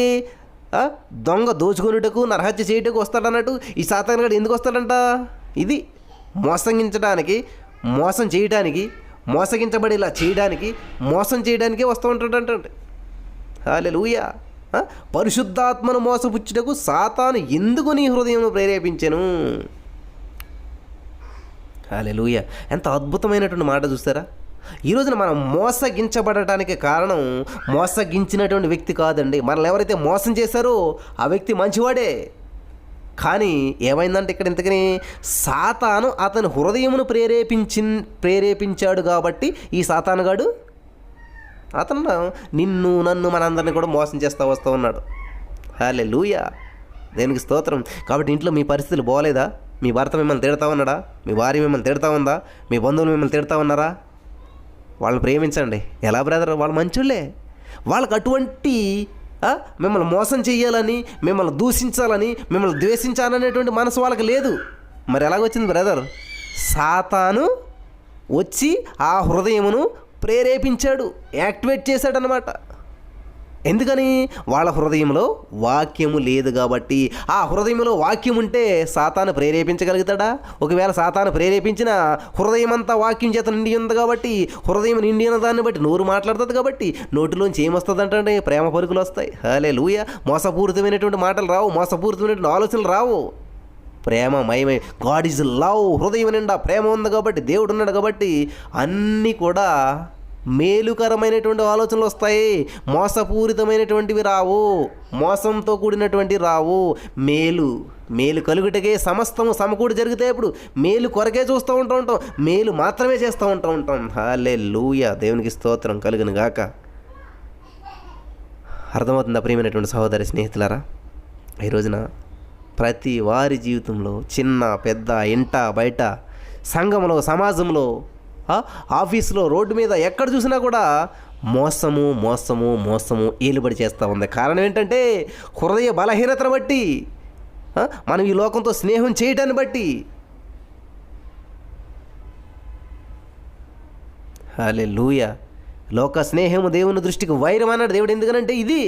దొంగ దోచుకునేటకు నరహత్య చేయటకు వస్తాడన్నట్టు ఈ సాతాను గడు ఎందుకు వస్తాడంట? ఇది మోసగించడానికి, మోసం చేయడానికి, మోసగించబడేలా చేయడానికి, మోసం చేయడానికే వస్తూ ఉంటాడంటే. హల్లెలూయా. పరిశుద్ధాత్మను మోసపుచ్చుటకు సాతాను ఎందుకు నీ హృదయం ప్రేరేపించెను. హల్లెలూయా. ఎంత అద్భుతమైనటువంటి మాట చూస్తారా? ఈ రోజున మనం మోసగించబడటానికి కారణం మోసగించినటువంటి వ్యక్తి కాదండి. మనల్ని ఎవరైతే మోసం చేశారో ఆ వ్యక్తి మంచివాడే. కానీ ఏమైందంటే ఇక్కడ ఇంతకని సాతాను అతని హృదయమును ప్రేరేపించాడు కాబట్టి ఈ సాతానుగాడు అతను నిన్ను నన్ను మనందరినీ కూడా మోసం చేస్తూ వస్తూ ఉన్నాడు. హల్లెలూయా, దేవునికి స్తోత్రం. కాబట్టి ఇంట్లో మీ పరిస్థితులు బాగోలేదా? మీ భర్త మిమ్మల్ని తిడతా ఉన్నాడా? మీ భార్య మిమ్మల్ని తిడతా ఉందా? మీ బంధువులు మిమ్మల్ని తిడతా ఉన్నారా? వాళ్ళని ప్రేమించండి. ఎలా బ్రదర్, వాళ్ళు మంచోళ్ళే. వాళ్ళకి అటువంటి మిమ్మల్ని మోసం చేయాలని, మిమ్మల్ని దూషించాలని, మిమ్మల్ని ద్వేషించాలనేటువంటి మనసు వాళ్ళకి లేదు. మరి ఎలాగొచ్చింది బ్రదర్? సాతాను వచ్చి ఆ హృదయమును ప్రేరేపించాడు, యాక్టివేట్ చేశాడనమాట. ఎందుకని? వాళ్ళ హృదయంలో వాక్యము లేదు కాబట్టి. ఆ హృదయంలో వాక్యం ఉంటే సాతాను ప్రేరేపించగలుగుతాడా? ఒకవేళ సాతాను ప్రేరేపించిన హృదయం అంతా వాక్యం చేత నిండి ఉంది కాబట్టి, హృదయం నిండి ఉన్న దాన్ని బట్టి నోరు మాట్లాడుతుంది కాబట్టి నోటిలోంచి ఏమొస్తుంది అంటే ప్రేమ పలుకులు వస్తాయి. హల్లెలూయా. మోసపూరితమైనటువంటి మాటలు రావు, మోసపూరితమైనటువంటి ఆలోచనలు రావు. ప్రేమ మయమై, గాడ్ ఈజ్ లవ్. హృదయం నిండా ప్రేమ ఉంది కాబట్టి, దేవుడు ఉన్నాడు కాబట్టి అన్నీ కూడా మేలుకరమైనటువంటి ఆలోచనలు వస్తాయి. మోసపూరితమైనటువంటివి రావు, మోసంతో కూడినటువంటి రావు. మేలు కలుగుటకే సమస్తము సమకూడి జరిగితే ఇప్పుడు మేలు కొరకే చూస్తూ ఉంటాం, మేలు మాత్రమే చేస్తూ ఉంటాం. హల్లెలూయా, దేవునికి స్తోత్రం కలుగును గాక. అర్థమవుతుందా ప్రియమైనటువంటి సహోదరి స్నేహితులారా? ఈ రోజున ప్రతి వారి జీవితంలో చిన్న పెద్ద, ఇంట బయట, సంఘంలో, సమాజంలో, ఆఫీసులో, రోడ్డు మీద ఎక్కడ చూసినా కూడా మోసము ఏలుబడి చేస్తూ ఉంది. కారణం ఏంటంటే హృదయ బలహీనతను బట్టి, మనం ఈ లోకంతో స్నేహం చేయటాన్ని బట్టి. హల్లెలూయా. లోక స్నేహము దేవుని దృష్టికి వైరం అన్నాడు దేవుడు. ఎందుకనంటే ఇది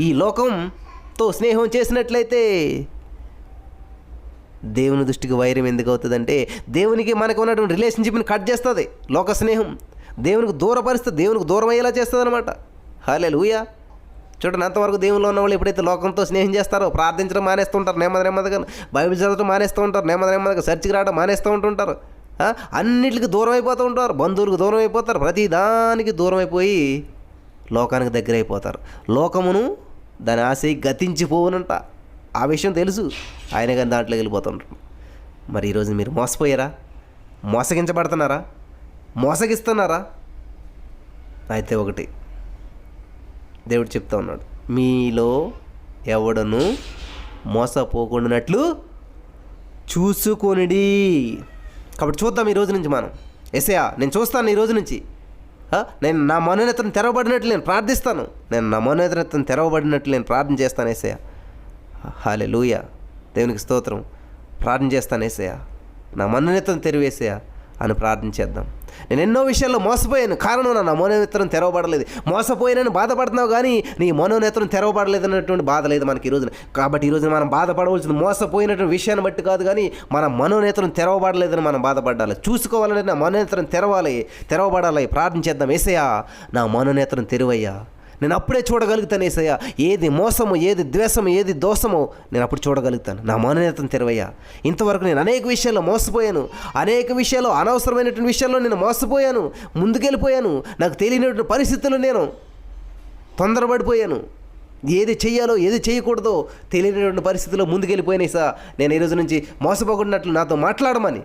ఈ లోకంతో స్నేహం చేసినట్లయితే దేవుని దృష్టికి వైరం ఎందుకు అవుతుందంటే దేవునికి మనకు ఉన్నటువంటి రిలేషన్షిప్ని కట్ చేస్తుంది లోక స్నేహం. దేవునికి దూరపరుస్తుంది, దేవునికి దూరం అయ్యేలా చేస్తుంది అనమాట. హల్లెలూయా. చూడండి, అంతవరకు దేవుల్లో ఉన్న వాళ్ళు ఎప్పుడైతే లోకంతో స్నేహం చేస్తారో ప్రార్థించడం మానేస్తుంటారు, నెమ్మదిగా బైబిల్ చదవడం మానేస్తూ ఉంటారు, నెమ్మదిగా చర్చికి రావడం మానేస్తూ ఉంటుంటారు, అన్నిటికి దూరం అయిపోతూ ఉంటారు, బంధువులకు దూరం అయిపోతారు, ప్రతి దానికి దూరం అయిపోయి లోకానికి దగ్గర అయిపోతారు. లోకమును దాని ఆశ గతించిపోవునంట. ఆ విషయం తెలుసు, ఆయన కానీ దాంట్లోకి వెళ్ళిపోతుంటారు. మరి ఈరోజు మీరు మోసపోయారా? మోసగించబడుతున్నారా? మోసగిస్తున్నారా? అయితే ఒకటి దేవుడు చెప్తా ఉన్నాడు, మీలో ఎవడను మోసపోకుండానట్లు చూసుకొనిడి. కాబట్టి చూద్దాం ఈ రోజు నుంచి మనం. యేసయ్యా, నేను చూస్తాను ఈ రోజు నుంచి, నేను నా మనోనేత్రం తెరవబడినట్లు నేను ప్రార్థిస్తాను, నేను నా మనోనేత్రం తెరవబడినట్లు నేను ప్రార్థన చేస్తాను. యేసయ్యా, హల్లెలూయా, దేవునికి స్తోత్రం. ప్రార్థన చేస్తాను యేసయ్యా, నా మనోనేత్రం తెరివేసయ్యా అని ప్రార్థన చేద్దాం. నేను ఎన్నో విషయాల్లో మోసపోయాను, కారణం నా మనోనేత్రం తెరవబడలేదు. మోసపోయానని బాధపడుతున్నావు కానీ నీ మనోనేత్రం తెరవబడలేదు అన్నటువంటి బాధ లేదు మనకి ఈ రోజున. కాబట్టి ఈ రోజున మనం బాధపడవలసింది మోసపోయినటువంటి విషయాన్ని బట్టి కాదు, కానీ మన మనోనేత్రం తెరవబడలేదని మనం బాధపడాలి. చూసుకోవాలంటే నా మనోనేత్రం తెరవబడాలి. ప్రార్థన చేద్దాం. యేసయ్యా, నా మనోనేత్రం తెరువయ్యా, నేను అప్పుడే చూడగలుగుతాను. యేసయ్యా, ఏది మోసమో, ఏది ద్వేషమో, ఏది దోషమో నేను అప్పుడు చూడగలుగుతాను. నా మనోనేత్రం తెరవయ్యా. ఇంతవరకు నేను అనేక విషయాల్లో మోసపోయాను, అనేక విషయాల్లో, అనవసరమైనటువంటి విషయాల్లో నేను మోసపోయాను, ముందుకెళ్ళిపోయాను. నాకు తెలియనటువంటి పరిస్థితుల్లో నేను తొందరపడిపోయాను. ఏది చెయ్యాలో ఏది చేయకూడదో తెలియనటువంటి పరిస్థితుల్లో ముందుకెళ్ళిపోయాను. యేసయ్యా, నేను ఈ రోజు నుంచి మోసపోకున్నట్లు నాతో మాట్లాడమని,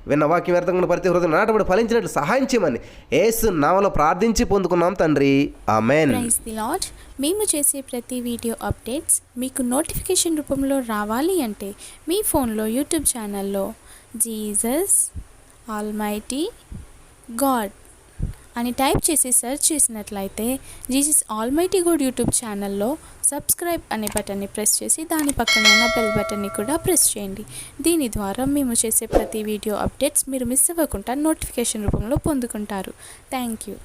విన్న వాక్యం వ్యర్థంగా ప్రతి హృదయం నాటబడి ఫలించినట్లు సహాయం చేయమని యేసు నామములో ప్రార్థించి పొందుకున్నాం తండ్రి, ఆమేన్. Praise the lord. మేము చేసే ప్రతి వీడియో అప్డేట్స్ మీకు నోటిఫికేషన్ రూపంలో రావాలి అంటే మీ ఫోన్లో యూట్యూబ్ ఛానల్లో జీసస్ ఆల్మైటీ గాడ్ అని టైప్ చేసి సెర్చ్ చేసినట్లయితే జీసస్ ఆల్మైటీ గాడ్ యూట్యూబ్ ఛానల్లో సబ్స్క్రైబ్ అనే బటన్ని ప్రెస్ చేసి దాని పక్కన ఉన్న బెల్ బటన్ని కూడా ప్రెస్ చేయండి. దీని ద్వారా మేము చేసే ప్రతి వీడియో అప్డేట్స్ మీరు మిస్ అవ్వకుండా నోటిఫికేషన్ రూపంలో పొందుకుంటారు. Thank you.